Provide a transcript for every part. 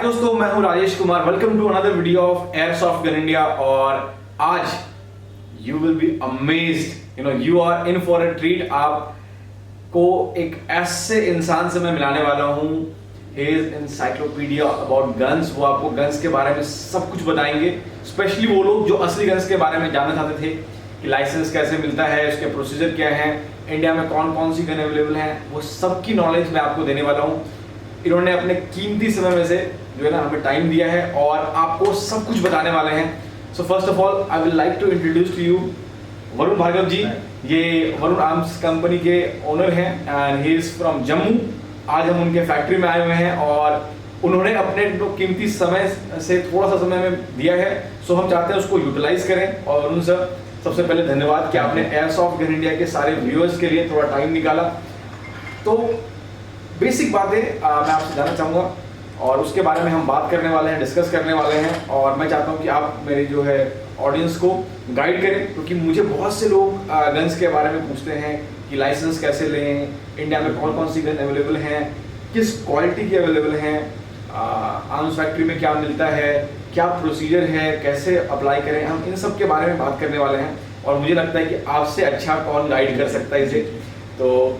दोस्तों, मैं हूं Rajesh Kumar. Welcome to another video of airsoft gun India. और आज you will be amazed, you are in for a treat. आपको एक ऐसे इंसान से मैं मिलाने वाला हूं, he is encyclopedia about guns. वो आपको गन्स के बारे में सब कुछ बताएंगे, स्पेशली वो लोग जो असली गन्स के बारे में जानना चाहते थे कि लाइसेंस कैसे मिलता है, उसके प्रोसीजर क्या है, इंडिया में कौन कौन सी गन अवेलेबल है, वो सबकी नॉलेज मैं आपको देने वाला हूँ। इन्होंने अपने कीमती समय में से जो है ना हमें टाइम दिया है और आपको सब कुछ बताने वाले हैं। So first of all I will like to introduce to you Varun Bhargava ji. ये वरुण आर्म्स कंपनी के ओनर हैं and he is from Jammu. आज हम उनके फैक्ट्री में आए हुए हैं और उन्होंने अपने कीमती समय से थोड़ा सा समय में दिया है, सो हम चाहते हैं उसको यूटिलाइज करें। और उन सबसे पहले धन्यवाद कि आपने एयरसॉफ्ट गन इंडिया के सारे व्यूअर्स के लिए थोड़ा टाइम निकाला। तो बेसिक बातें मैं आपसे जानना चाहूँगा और उसके बारे में हम बात करने वाले हैं, डिस्कस करने वाले हैं। और मैं चाहता हूँ कि आप मेरे जो है ऑडियंस को गाइड करें, क्योंकि मुझे बहुत से लोग गन्स के बारे में पूछते हैं कि लाइसेंस कैसे लें, इंडिया में कौन कौन सी गन अवेलेबल हैं, किस क्वालिटी की अवेलेबल हैं, आर्म्स फैक्ट्री में क्या मिलता है, क्या प्रोसीजर है, कैसे अप्लाई करें। हम इन सब के बारे में बात करने वाले हैं और मुझे लगता है कि आपसे अच्छा कौन गाइड कर सकता है इसे। तो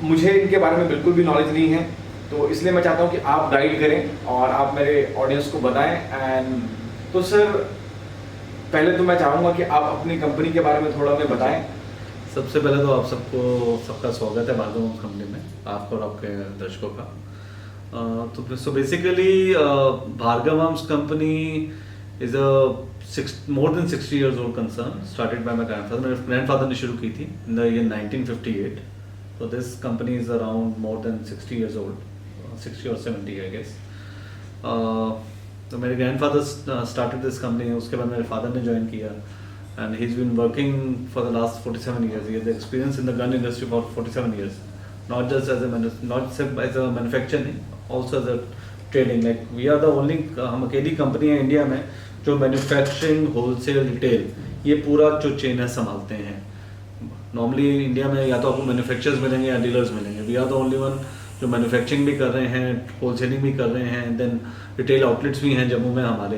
मुझे इनके बारे में बिल्कुल भी नॉलेज नहीं है, तो इसलिए मैं चाहता हूँ कि आप गाइड करें और आप मेरे ऑडियंस को बताएं। एंड तो सर, पहले तो मैं चाहूँगा कि आप अपनी कंपनी के बारे में थोड़ा हमें बताएं। सबसे पहले तो आप सबका स्वागत है भार्गव आर्म्स कंपनी में, आपको और आपके दर्शकों का। तो so basically Bhargav Arms Company is a more than 60 years old concern, started by my grandfather. मेरे ग्रैंडफादर ने शुरू की थी in the year 1958. So this company is around more than 60 years old, 60 or 70 I guess. तो मेरे grandfather started this company, उसके बाद मेरे father ने join किया and he's been working for the last 47 years. He has experience in the gun industry for 47 years, not just as a manufacturing, also as a trading. Like we are the only, हम अकेली company है India में जो manufacturing, wholesale, retail ये पूरा जो chain है संभालते हैं। नॉर्मली इंडिया में या तो आपको मैन्युफैक्चरर्स मिलेंगे या डीलर्स मिलेंगे। We are the only one जो मैन्युफैक्चरिंग भी कर रहे हैं, होलसेलिंग भी कर रहे हैं, देन रिटेल आउटलेट्स भी हैं जम्मू में हमारे।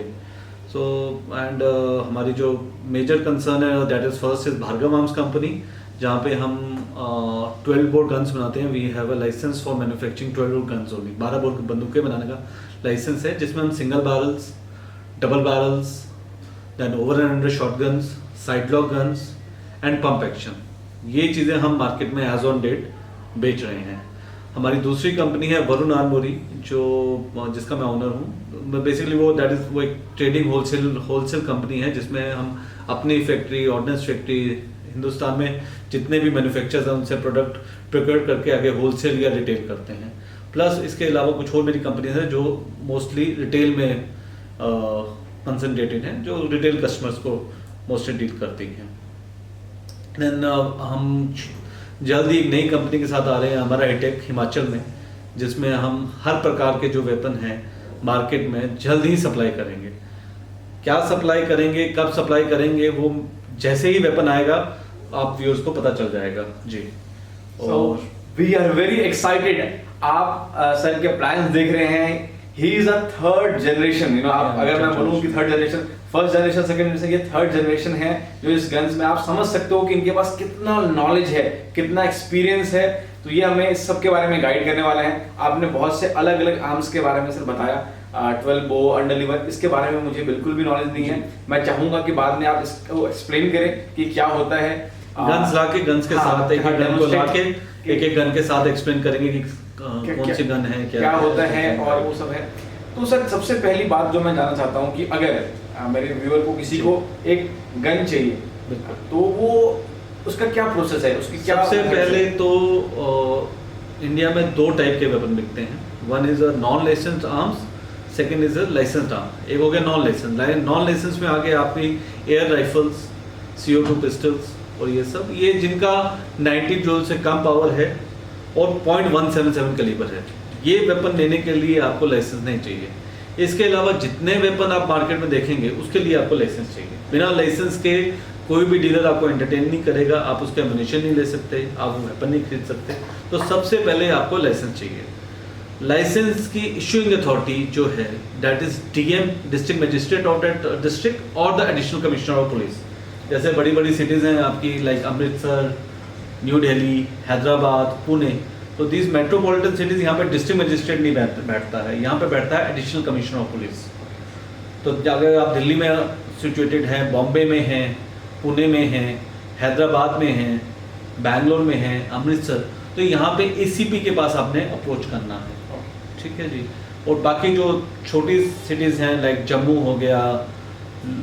सो एंड हमारी जो मेजर कंसर्न है that is first is Bhargav Arms Company, जहाँ पे हम 12 बोर गन्स बनाते हैं। We have a licence for manufacturing 12 bore guns only. 12 bore बंदूकें बनाने का लाइसेंस है, जिसमें हम single barrels, double barrels, then over and under shotguns, side lock guns and pump action, ये चीज़ें हम मार्केट में एज ऑन डेट बेच रहे हैं। हमारी दूसरी कंपनी है वरुण आर्मोरी, जिसका मैं ओनर हूँ। बेसिकली वो एक ट्रेडिंग होलसेल कंपनी है, जिसमें हम अपनी फैक्ट्री, ऑर्डिनेंस फैक्ट्री, हिंदुस्तान में जितने भी मैन्युफैक्चरर्स हैं उनसे प्रोडक्ट प्रोक्योर करके आगे होलसेल या रिटेल करते हैं। प्लस इसके अलावा कुछ और मेरी कंपनीज हैं जो मोस्टली रिटेल में कंसंट्रेटेड हैं, जो रिटेल कस्टमर्स को मोस्टली डील करती हैं। देन हम जल्द ही एक नई कंपनी के साथ आ रहे हैं, हमारा हाईटेक हिमाचल में, जिसमें हम हर प्रकार के जो वेपन हैं मार्केट में जल्द ही सप्लाई करेंगे। क्या सप्लाई करेंगे, कब सप्लाई करेंगे, वो जैसे ही वेपन आएगा आप व्यूअर्स को पता चल जाएगा जी। और वी आर वेरी एक्साइटेड। आप सर के प्लान्स देख रहे हैं। He is a third generation, आप अगर मैं बोलूँ कि third generation, first generation, second generation, ये थर्ड जनरेशन है जो इस गन्स में। आप समझ सकते हो कि इनके पास कितना नॉलेज है, कितना एक्सपीरियंस है। तो ये हमें इस सब के बारे में गाइड करने वाले हैं। आपने बहुत से अलग अलग आर्म्स के बारे में सर बताया, 12 बो, अंडरलीवर, इसके बारे में मुझे बिल्कुल भी नॉलेज नहीं है। मैं चाहूंगा कि बाद में आप इसको एक्सप्लेन करें कि क्या होता है। गन्स लाके, गन्स के साथ एक गन को लाके एक गन के साथ एक्सप्लेन करेंगे कि कौन सी गन है, क्या होता है और वो सब है। तो सर, सबसे पहली बात जो मैं जानना चाहता हूँ कि अगर मेरे व्यूअर को किसी को एक गन चाहिए, तो वो उसका क्या प्रोसेस है, उसकी क्या? सबसे पहले तो इंडिया में 2 टाइप के वेपन बिकते हैं। One is a non licensed arms, second is a licensed arm. एक हो गया नॉन लाइसेंस। नॉन लाइसेंस में आगे आपकी एयर राइफल्स, CO2 पिस्टल्स और ये सब, ये जिनका 90 जूल से कम पावर है और .177 कैलिबर है। ये वेपन लेने के लिए आपको लाइसेंस नहीं चाहिए। इसके अलावा जितने वेपन आप मार्केट में देखेंगे उसके लिए आपको लाइसेंस चाहिए। बिना लाइसेंस के कोई भी डीलर आपको एंटरटेन नहीं करेगा, आप उसके एमुनिशन नहीं ले सकते, आप वो वेपन नहीं खरीद सकते। तो सबसे पहले आपको लाइसेंस चाहिए। लाइसेंस की इशूइंग अथॉरिटी जो है that is DM, district magistrate of that district, और the additional commissioner of police. जैसे बड़ी बड़ी सिटीज़ हैं आपकी लाइक अमृतसर, न्यू दिल्ली, हैदराबाद, पुणे, तो दीज मेट्रोपॉलिटन सिटीज़ यहाँ पे डिस्ट्रिक्ट मजिस्ट्रेट नहीं बैठता है, यहाँ पे बैठता है एडिशनल कमिश्नर ऑफ पुलिस। तो अगर आप दिल्ली में सिचुएटेड हैं, बॉम्बे में हैं, पुणे में हैं, हैदराबाद में हैं, बैंगलोर में हैं, अमृतसर, तो यहाँ पे एसीपी के पास आपने अप्रोच करना है, ठीक है जी। और बाकी जो छोटी सिटीज़ हैं लाइक जम्मू हो गया,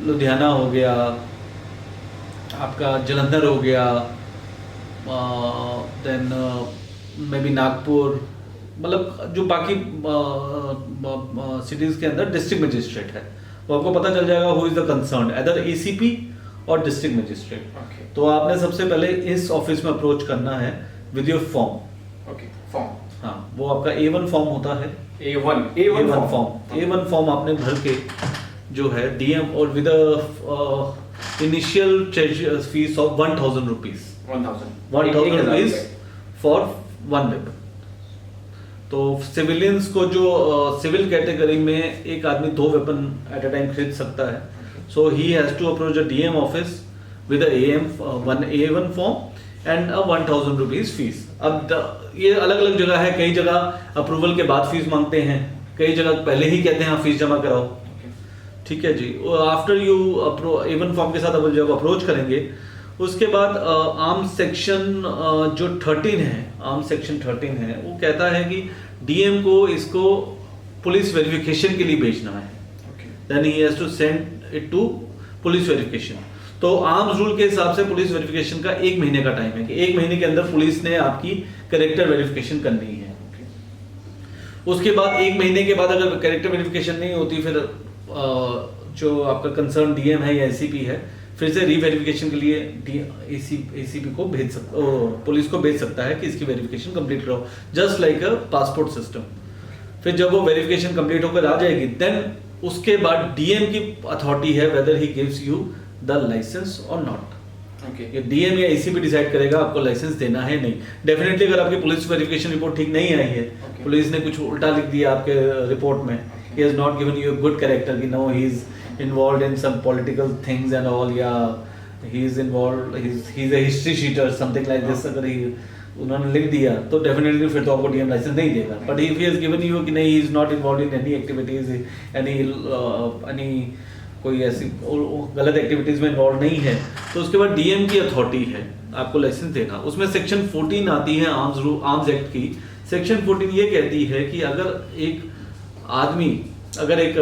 लुधियाना हो गया, आपका जलंधर हो गया, देन मे बी नागपुर, मतलब जो बाकी सिटीज़ के अंदर डिस्ट्रिक्ट मजिस्ट्रेट है, तो आपको पता चल जाएगा who is the concern, either ACP और डिस्ट्रिक्ट मजिस्ट्रेट। तो आपने सबसे पहले इस ऑफिस में अप्रोच करना है विद योर फॉर्म। फॉर्म, हाँ, वो आपका A1 फॉर्म होता है, A1 फॉर्म आपने भर के जो है डीएम, और with initial fees of 1000 rupees, 1000 rupees for one weapon. तो सिविलियंस को जो सिविल कैटेगरी में एक आदमी 2 वेपन एट अ टाइम खरीद सकता है, so he has to approach the DM office with A1 form and 1000 rupees fees. अब ये अलग अलग जगह है, कई जगह अप्रूवल के बाद फीस मांगते हैं, कई जगह पहले ही कहते हैं आप फीस जमा कराओ, ठीक है जी। आफ्टर यू A1 फॉर्म के साथ अब जब अप्रोच करेंगे, उसके बाद आर्म सेक्शन जो 13 है, आर्म सेक्शन 13 है, वो कहता है कि डीएम को इसको पुलिस वेरिफिकेशन के लिए भेजना है, then he has to send it to police verification. तो आर्म्स रूल के हिसाब से पुलिस वेरिफिकेशन का 1 महीने का टाइम है कि 1 महीने के अंदर पुलिस ने आपकी कैरेक्टर वेरिफिकेशन करनी है। उसके बाद 1 महीने के बाद अगर कैरेक्टर वेरिफिकेशन नहीं होती, फिर जो आपका कंसर्न डीएम है या एसीपी है, फिर से रीवेरिफिकेशन के लिए एसीपी को भेज सकता, पुलिस को भेज सकता है कि इसकी वेरिफिकेशन कंप्लीट करो, जस्ट लाइक अ पासपोर्ट सिस्टम। फिर जब वो वेरिफिकेशन कंप्लीट होकर आ जाएगी, देन उसके बाद डीएम की अथॉरिटी है whether he gives you the licence और नॉट। ये डीएम या एसीपी डिसाइड करेगा आपको लाइसेंस देना है नहीं। डेफिनेटली अगर आपकी पुलिस वेरिफिकेशन रिपोर्ट ठीक नहीं आई है, पुलिस ने कुछ उल्टा लिख दिया आपके रिपोर्ट में, he has not given you a good character कि no he is involved in some political things and all, या he is involved, he is a history cheater something like this, अगर उन्होंने लिख दिया तो डेफिनेटली फिर तो आपको डीएम लाइसेंस नहीं देगा। But if he has given you कि नहीं, he is not involved in any activities, any कोई ऐसी गलत एक्टिविटीज में इन्वॉल्व नहीं है, तो उसके बाद डीएम की अथॉरिटी है आपको लाइसेंस देना। उसमें सेक्शन 14 आती है आर्म्स एक्ट की। सेक्शन 14 ये कहती है कि अगर एक आदमी, अगर एक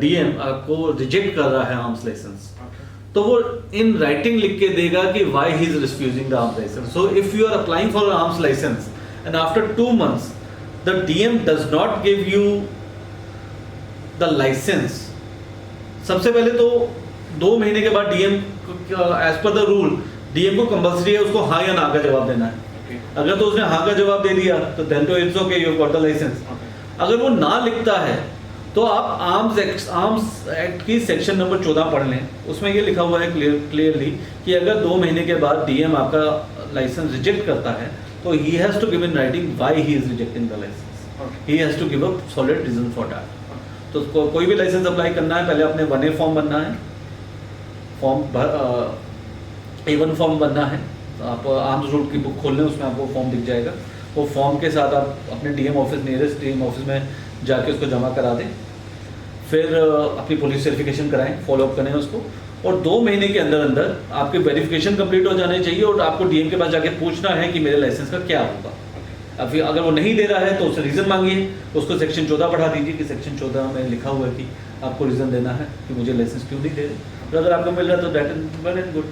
डीएम आपको रिजेक्ट कर रहा है आर्म्स लाइसेंस, तो वो इन राइटिंग लिख के देगा कि why he is refusing the arms licence. So if you are applying for arms licence and after 2 months the DM does not give you the licence, सबसे पहले तो 2 महीने के बाद DM as per the rule DM को compulsory है उसको हाँ या ना का जवाब देना है। अगर तो उसने हाँ का जवाब दे दिया तो देन तो it's okay, you got the licence. अगर वो ना लिखता है तो आप आर्म्स एक्ट की सेक्शन नंबर 14 पढ़ लें, उसमें ये लिखा हुआ है क्लियरली कि अगर 2 महीने के बाद डीएम आपका लाइसेंस रिजेक्ट करता है तो he has to give in writing why he is rejecting the licence, he has to give a solid reason for that. तो कोई भी लाइसेंस अप्लाई करना है, पहले आपने 1A फॉर्म बनना है, A1 फॉर्म बनना है। आप आर्म्स रूल की बुक खोल लें, उसमें आपको फॉर्म दिख जाएगा। वो फॉर्म के साथ आप अपने DM office, nearest DM office में जाके उसको जमा करा दें। फिर अपनी पुलिस वेरिफिकेशन कराएं, फॉलोअप करें उसको, और 2 महीने के अंदर अंदर आपकी वेरिफिकेशन कंप्लीट हो जाने चाहिए और आपको डीएम के पास जाके पूछना है कि मेरे लाइसेंस का क्या होगा। अभी अगर वो नहीं दे रहा है तो उससे रीज़न मांगिए, उसको सेक्शन 14 पढ़ा दीजिए कि सेक्शन 14 में लिखा हुआ है कि आपको रीज़न देना है कि मुझे लाइसेंस क्यों नहीं दे रहे। तो अगर आपको मिल रहा है तो that is well and good.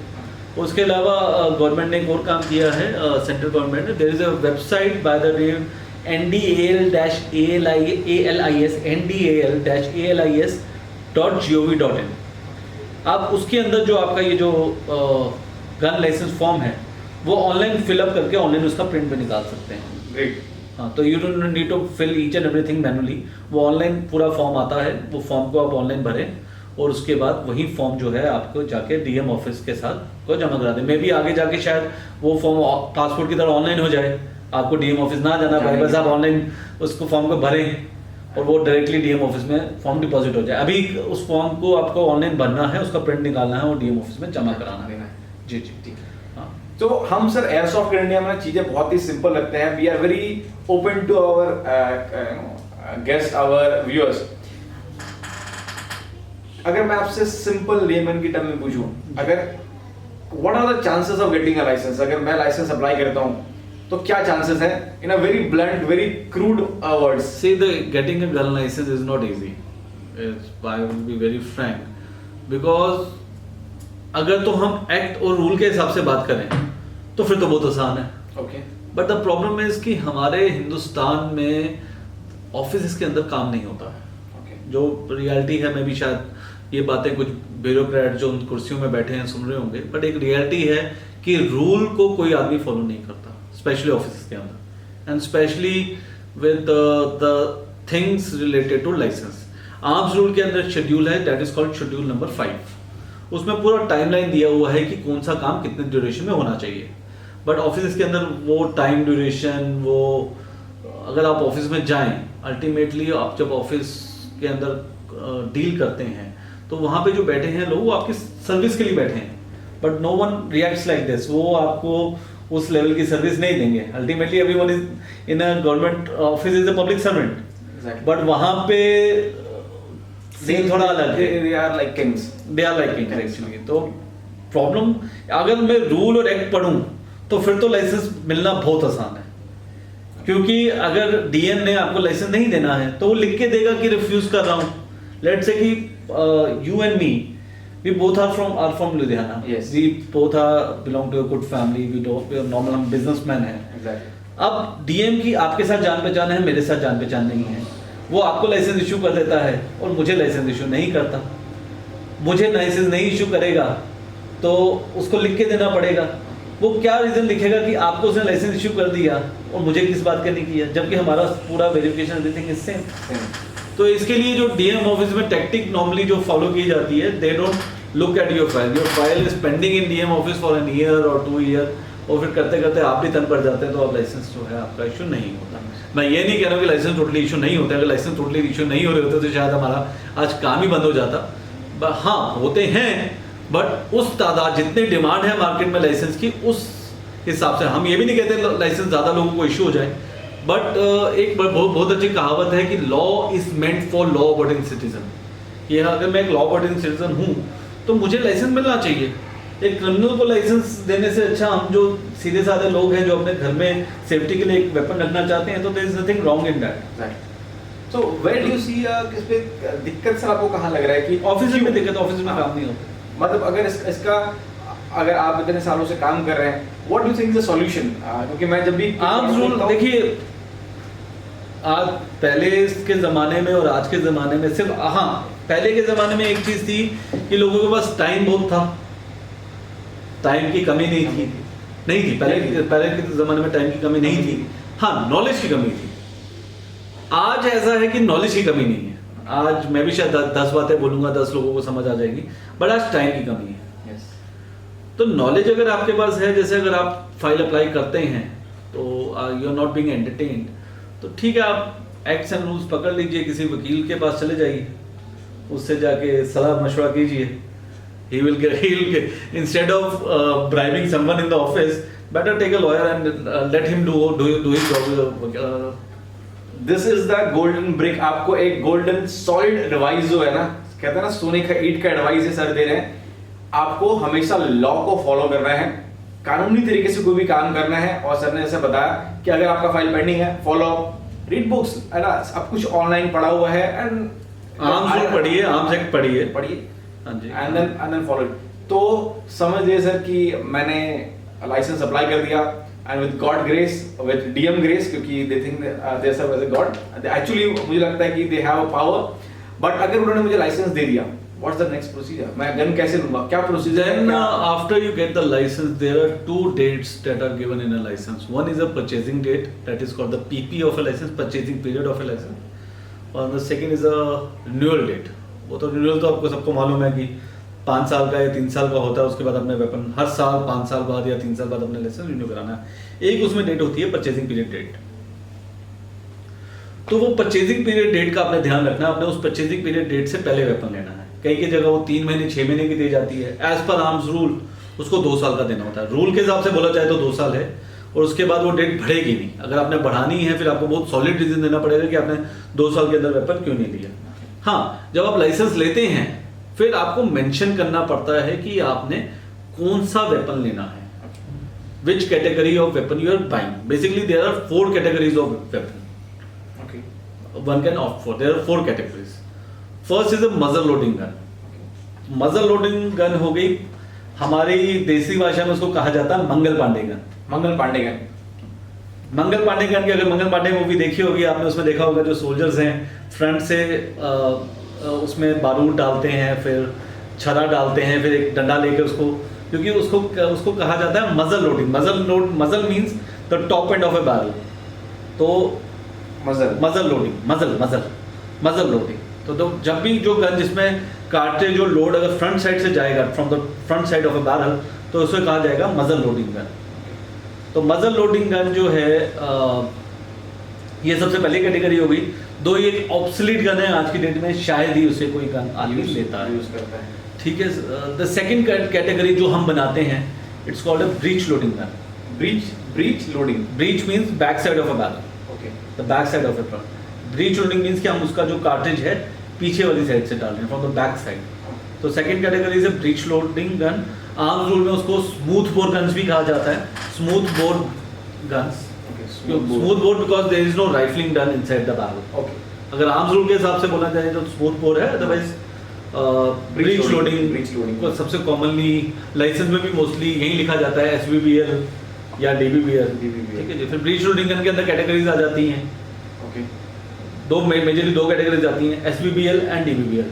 उसके अलावा गवर्नमेंट ने एक और काम किया है, सेंट्रल गवर्नमेंट ने, there is a website by the name ndal-alis.gov.in। आप उसके अंदर जो आपका ये जो गन लाइसेंस फॉर्म है वो ऑनलाइन फिलअप करके ऑनलाइन उसका प्रिंट भी निकाल सकते हैं। ग्रेट। हाँ, तो you don't need to fill each and everything manually, वो ऑनलाइन पूरा फॉर्म आता है, वो फॉर्म को आप ऑनलाइन भरें और उसके बाद वही फॉर्म जो है आपको जाके डीएम ऑफिस के साथ को जमा करा दें। मे भी आगे जाके शायद वो फॉर्म पासपोर्ट की तरह ऑनलाइन हो जाए, आपको डीएम ऑफिस ना जाना पड़े, बस आप ऑनलाइन उसको फॉर्म को भरें और वो डायरेक्टली डीएम ऑफिस में फॉर्म डिपॉजिट हो जाए। अभी उस फॉर्म को आपको ऑनलाइन भरना है, उसका प्रिंट निकालना है और डीएम ऑफिस में जमा कराना है। जी जी ठीक है। हाँ, तो हम सर एयरसॉफ्ट इंडिया में चीजें बहुत ही सिंपल रखते हैं। We are very open to our guest, our viewers. अगर मैं आपसे सिंपल लेमन की टर्म में पूछूं, अगर what are the chances of getting a licence, अगर मैं लाइसेंस अप्लाई करता हूं तो क्या चांसेस हैं, in a very blunt, very crude words? See, the getting a gun license is not easy. I will be very frank, because अगर तो हम एक्ट और रूल के हिसाब से बात करें तो फिर तो बहुत आसान है। Okay, but the problem is कि हमारे हिंदुस्तान में ऑफिस के अंदर काम नहीं होता है। ओके, जो रियलिटी है, मैं भी शायद ये बातें कुछ ब्यूरोक्रेट जो उन कुर्सियों में बैठे हैं सुन रहे होंगे, बट एक रियलिटी है कि रूल को कोई आदमी फॉलो नहीं करता, स्पेशली ऑफिस के अंदर, and specially with the things related to licence. Arms rule के अंदर शेड्यूल है, that is called schedule number 5। उसमें पूरा टाइमलाइन दिया हुआ है कि कौन सा काम कितने ड्यूरेशन में होना चाहिए। बट ऑफिस के अंदर वो टाइम ड्यूरेशन, वो अगर आप ऑफिस में जाएं, अल्टीमेटली आप जब ऑफिस के अंदर डील करते हैं तो वहाँ पे जो बैठे हैं लोग वो आपकी सर्विस के लिए बैठे हैं, but no one reacts like this. वो आपको उस लेवल की सर्विस नहीं देंगे। Ultimately everyone is in a government office is a public servant, but वहाँ पे सीन थोड़ा अलग है। They are like kings, they are like kings actually. तो प्रॉब्लम, अगर मैं रूल और एक्ट पढ़ूं तो फिर तो लाइसेंस मिलना बहुत आसान है, क्योंकि अगर डीएम ने आपको लाइसेंस नहीं देना है तो वो लिख के देगा कि रिफ्यूज कर रहा हूं। लेट्स से कि you and me, we both are from Ludhiana. Yes. We both belong to a good family. We are normal, हम businessmen हैं। Exactly. अब डीएम की आपके साथ जान पहचान है, मेरे साथ जान पहचान नहीं है। वो आपको लाइसेंस इशू कर देता है और मुझे लाइसेंस इशू नहीं करता। मुझे लाइसेंस नहीं इशू करेगा तो उसको लिख के देना पड़ेगा। वो क्या रीजन लिखेगा कि आपको उसने लाइसेंस इशू कर दिया और मुझे किस बात का नहीं किया, जबकि हमारा पूरा वेरिफिकेशन एवरीथिंग इज सेम। तो इसके लिए जो डीएम ऑफिस में टैक्टिक नॉर्मली जो फॉलो की जाती है, they don't look at your file is pending in DM office for an year और 2 ईयर, और फिर करते करते आप भी तन पड़ जाते हैं तो आप लाइसेंस जो है आपका इशू नहीं होता। मैं ये नहीं कह रहा हूँ कि लाइसेंस टोटली इशू नहीं होता है। अगर लाइसेंस टोटली इशू नहीं हो रहे होते तो शायद हमारा आज काम ही बंद हो जाता। हाँ होते हैं, बट उस तादाद जितने डिमांड है मार्केट में लाइसेंस की, उस हिसाब से हम ये भी नहीं कहते लाइसेंस ज़्यादा लोगों को इशू हो जाए। बट एक बहुत अच्छी कहावत है कि law is meant for law abiding citizen. कि अगर मैं एक लॉ अबॉइडिंग सिटीजन हूँ तो मुझे लाइसेंस मिलना चाहिए। एक क्रिमिनल को लाइसेंस देने से अच्छा हम जो सीधे साधे लोग हैं जो अपने घर में सेफ्टी के लिए एक वेपन रखना चाहते हैं, तो there is nothing wrong in that. So where do you see किस पे दिक्कत सर आपको कहाँ लग रहा है कि ऑफिस में दिक्कत, ऑफिस में काम नहीं होता। मतलब अगर इसका अगर आप इतने सालों से काम कर रहे हैं, what do you think is the solution? क्योंकि मैं जब भी आर्म्स रूल देखिए, आज पहले के ज़माने में और आज के ज़माने में सिर्फ, हाँ पहले के ज़माने में एक चीज़ थी कि लोगों के पास टाइम बहुत था, टाइम की कमी नहीं थी। पहले के ज़माने में टाइम की कमी नहीं थी, हाँ नॉलेज की कमी थी। आज ऐसा है कि नॉलेज की कमी नहीं है। आज मैं भी शायद 10 बातें बोलूँगा, 10 लोगों को समझ आ जाएगी, बट आज टाइम की कमी है। तो नॉलेज अगर आपके पास है, जैसे अगर आप फाइल अप्लाई करते हैं तो you are not being entertained, तो ठीक है आप एक्ट्स एंड रूल्स पकड़ लीजिए, किसी वकील के पास चले जाइए, उससे जाके सलाह मशवरा कीजिए। he will get instead of bribing someone in the office, better take a lawyer and let him do his job. This is the golden brick. आपको एक golden solid advice जो है ना, कहते हैं ना सोने का ईंट का एडवाइस है सर दे रहे हैं। आपको हमेशा लॉ को फॉलो करना है, कानूनी तरीके से कोई भी काम करना है। और सर ने ऐसे बताया कि अगर आपका फाइल पेंडिंग है, फॉलो रीड बुक्स, है ना, सब कुछ ऑनलाइन पढ़ा हुआ है, एंड आर्म्स रूल पढ़िए, आर्म्स एक्ट पढ़िए, हाँ जी, एंड देन फॉलो। तो समझ लीजिए सर कि मैंने लाइसेंस अप्लाई कर दिया, and with God grace, with DM grace, क्योंकि they think they serve as a God, actually मुझे लगता है कि they have a power. But अगर उन्होंने मुझे लाइसेंस दे दिया, व्हाट्स द नेक्स्ट प्रोसीजर? मैं गन कैसे लूंगा, क्या प्रोसीजर है? Then after you get the license, there are 2 dates that are given in a license. One is a purchasing date, that is called the PP of a license, purchasing period of a license. और the second is a renewal date. वो तो renewal तो आपको सबको मालूम है कि 5 साल का या 3 साल का होता है, उसके बाद अपने वेपन हर साल 5 साल बाद या 3 साल बाद अपने लाइसेंस रिन्यू कराना है। एक उसमें डेट होती है परचेजिंग पीरियड डेट। तो वो परचेजिंग पीरियड डेट का आपने ध्यान रखना, आपने उस परचेजिंग पीरियड डेट से पहले वेपन लेना है। कई की जगह वो 3 महीने 6 महीने की दी जाती है, एज पर आर्म्स रूल उसको 2 साल का देना होता है। रूल के हिसाब से बोला जाए तो 2 साल है, और उसके बाद वो डेट बढ़ेगी नहीं। अगर आपने बढ़ानी है फिर आपको बहुत सॉलिड रीजन देना पड़ेगा कि आपने 2 साल के अंदर वेपन क्यों नहीं लिया। हाँ, जब आप लाइसेंस लेते हैं फिर आपको मेंशन करना पड़ता है कि आपने कौन सा वेपन लेना है, which category of weapon you are buying. Basically there are 4 categories of weapon, one can opt for. There are 4 categories. First is a muzzle loading gun. Muzzle loading gun हो गई, हमारी देसी भाषा में उसको कहा जाता है Mangal Pandey gun. Mangal Pandey gun, Mangal Pandey gun की अगर मंगल पांडे मूवी देखी होगी आपने, उसमें देखा होगा जो सोल्जर्स हैं फ्रंट से उसमें बारूद डालते हैं, फिर छरा डालते हैं, फिर एक डंडा लेके उसको, क्योंकि उसको कहा जाता है मजल लोडिंग। मजल means the top end of A barrel. तो मजल लोडिंग। तो जब भी जो गन जिसमें कार्ट्रिज जो लोड अगर फ्रंट साइड से जाएगा from the front side of A barrel, तो उसे कहा जाएगा मजल लोडिंग गन। तो मजल लोडिंग गन जो है ये सबसे पहली कैटेगरी हो गई। दो ये ऑब्सोलीट गन है आज की डेट में, शायद ही उसे कोई गन आदमी लेता है, यूज करता है। ठीक है। द सेकंड कैटेगरी जो हम बनाते हैं, it's called a breach loading gun. Breach loading, breach means back side of a barrel, the back side of A. Breach loading means कि हम उसका जो कार्ट्रिज है पीछे वाली साइड से डाल रहे हैं, फ्रॉम द बैक साइड। तो second category is breech loading gun. Arms rule में उसको स्मूथ बोर गन्स भी कहा जाता है। Smooth bore guns, smooth bore because there is no rifling done inside the barrel. अगर आर्म्स रूल के हिसाब से बोला जाए तो स्मूथ बोर है, अदरवाइज ब्रीच लोडिंग को सबसे कॉमनली लाइसेंस में भी मोस्टली यही लिखा जाता है, एसवीबीएल या डीबीबीएल। ठीक है जी। फिर ब्रीच लोडिंग गन के अंदर कैटेगरीज आ जाती हैं। मेजरली दो कैटेगरीज आती हैं, SVBL and DBBL.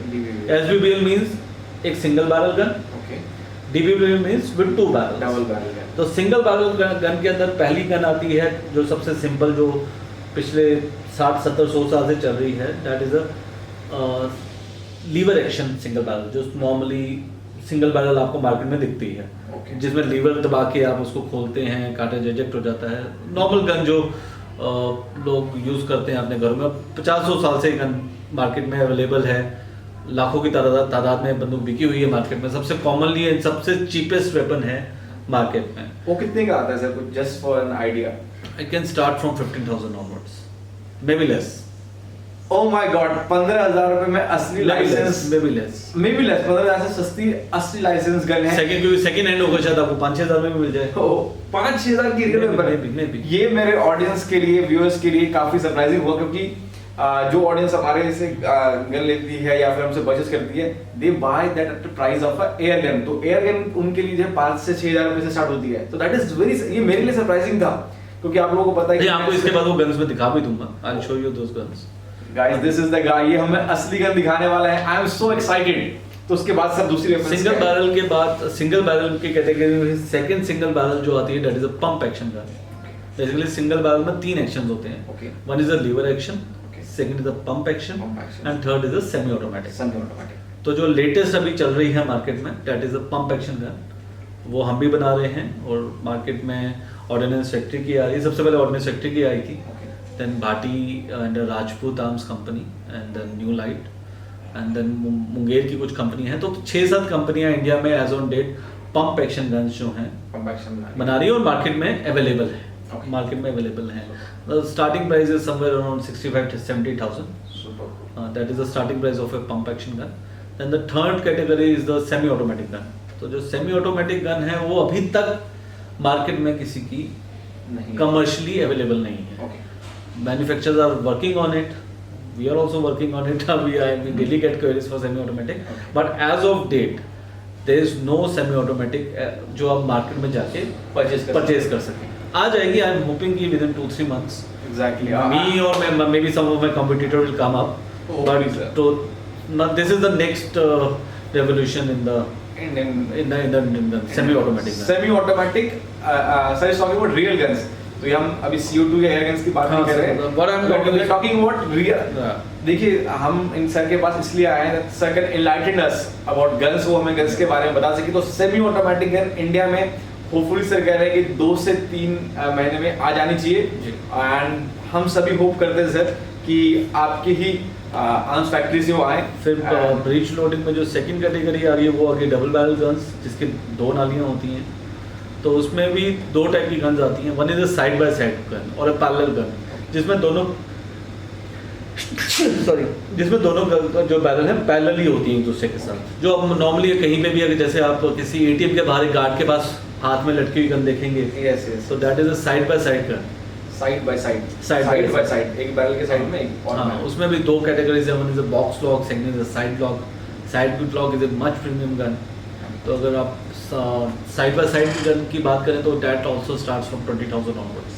SVBL means एक single barrel gun, DBBL means with 2 barrel, double barrel gun. तो सिंगल बैरल गन के अंदर पहली गन आती है जो सबसे सिंपल, जो पिछले 60 70 100 साल से चल रही है, that is a lever action single barrel, जो नॉर्मली सिंगल बैरल आपको मार्केट में दिखती है, जिसमें लीवर दबा के आप उसको खोलते हैं, कार्ट्रिज इजेक्ट हो जाता है। नॉर्मल गन जो लोग यूज़ करते हैं अपने घर में, 50-100 साल से गन मार्केट में अवेलेबल है, लाखों की तादाद में बंदूक बिकी हुई है मार्केट में। सबसे कॉमनली एंड सबसे चीपेस्ट वेपन है मार्केट में। वो कितने का आता है सर, कुछ just for an idea? I can start from 15,000 onwards, may be less. Oh my God, 15,000 रुपए में असली लाइसेंस, मे बी लेस 15,000 से सस्ती असली लाइसेंस गन है। सेकंड हैंड होगा शायद आपको 5-6 हज़ार में भी मिल जाए। 5-6 हज़ार की रियल में। ये मेरे ऑडियंस के लिए, व्यूअर्स के लिए काफी सरप्राइजिंग हुआ, क्योंकि जो ऑडियंस हमारे से गन लेती है या फिर हमसे परचेस करती है, they buy that at the price of a air gun. तो एयर गन उनके लिए 5 से 6 हज़ार रुपए से स्टार्ट होती है। तो दैट इज वेरी, ये मेरे लिए सरप्राइजिंग था, क्योंकि आप लोगों को पता है कि आपको इसके बाद वो गन्स में दिखा भी दूंगा। I will show you those guns. Guys, this is the guy, ये हमें असली गन दिखाने वाला है। I am so excited. तो उसके बाद सब दूसरी सिंगल बैरल के बाद, सिंगल बैरल की कैटेगरी में सेकंड सिंगल बैरल जो आती है, that is a pump action gun. Basically single barrel में 3 एक्शंस होते हैं। One is a lever action, second is a pump action, and third is a semi automatic. तो जो लेटेस्ट अभी चल रही है मार्केट में, that is a pump action gun. वो हम भी बना रहे हैं, और मार्केट में ऑर्डिनेंस फैक्ट्री की आ रही है। सबसे पहले ऑर्डिनेंस फैक्ट्री की आई थी, then Bhati and Rajput Arms Company, and then New Light, and then Munger की कुछ कंपनी है। तो 6-7 कंपनियां इंडिया में as on date pump action guns जो हैं बना रही है, और मार्केट में अवेलेबल है। मार्केट में अवेलेबल है। Starting price is somewhere around 65 to 70,000। That is the starting price of a pump action gun. Then the third category is the semi automatic gun. तो जो सेमी ऑटोमेटिक गन है वो अभी तक market में किसी की कमर्शियली अवेलेबल नहीं है। Manufacturers are working on it. We are also working on it. We daily get queries for semi-automatic. But as of date, there is no semi-automatic जो आप मार्केट में जाके परचेज कर सकें। आ जाएगी। I am hoping कि within 2-3 months. Exactly. Me or maybe some of my competitor will come up. But this is the next revolution in the semi-automatic. Semi-automatic. Sir is talking about real guns. तो ये हम अभी CO2 या air guns की बात नहीं कर रहे हैं, What I'm talking- talking about real. देखिए हम इन सर के पास इसलिए आए हैं sir can enlighten us about guns, वो हमें गन्स के बारे में बता सके। तो सेमी ऑटोमेटिक गन इंडिया में होपफुली सर कह रहे हैं कि 2 से 3 महीने में आ जानी चाहिए, एंड हम सभी होप करते हैं सर कि आपकी ही आर्म्स फैक्ट्री से वो आए। फिर ब्रीच लोडिंग में जो सेकंड कैटेगरी आ रही है वो आ गई डबल बैरल गन्स, जिसकी 2 नालियां होती हैं। तो उसमें भी 2 टाइप की गन्स आती हैं, one is a side by side gun और अ पैरेलल गन, जिसमें दोनों जिसमें दोनों जो बैरल है पैरेलल ही होती है एक दूसरे के साथ। जो अब नॉर्मली कहीं पे भी अगर जैसे आप किसी ATM के बाहर एक गार्ड के पास हाथ में लटकी हुई गन देखेंगे, yes yes, so that is a side by side gun. Side by side, Side by by side. Side, एक बैरल के साइड में एक और हाँ, में। उसमें भी 2 कैटेगरीज है, one is a box lock, second is a side lock. Side lock is a much premium gun. तो अगर आप साइड बाय साइड गन की बात करें तो that also starts from 20,000 onwards.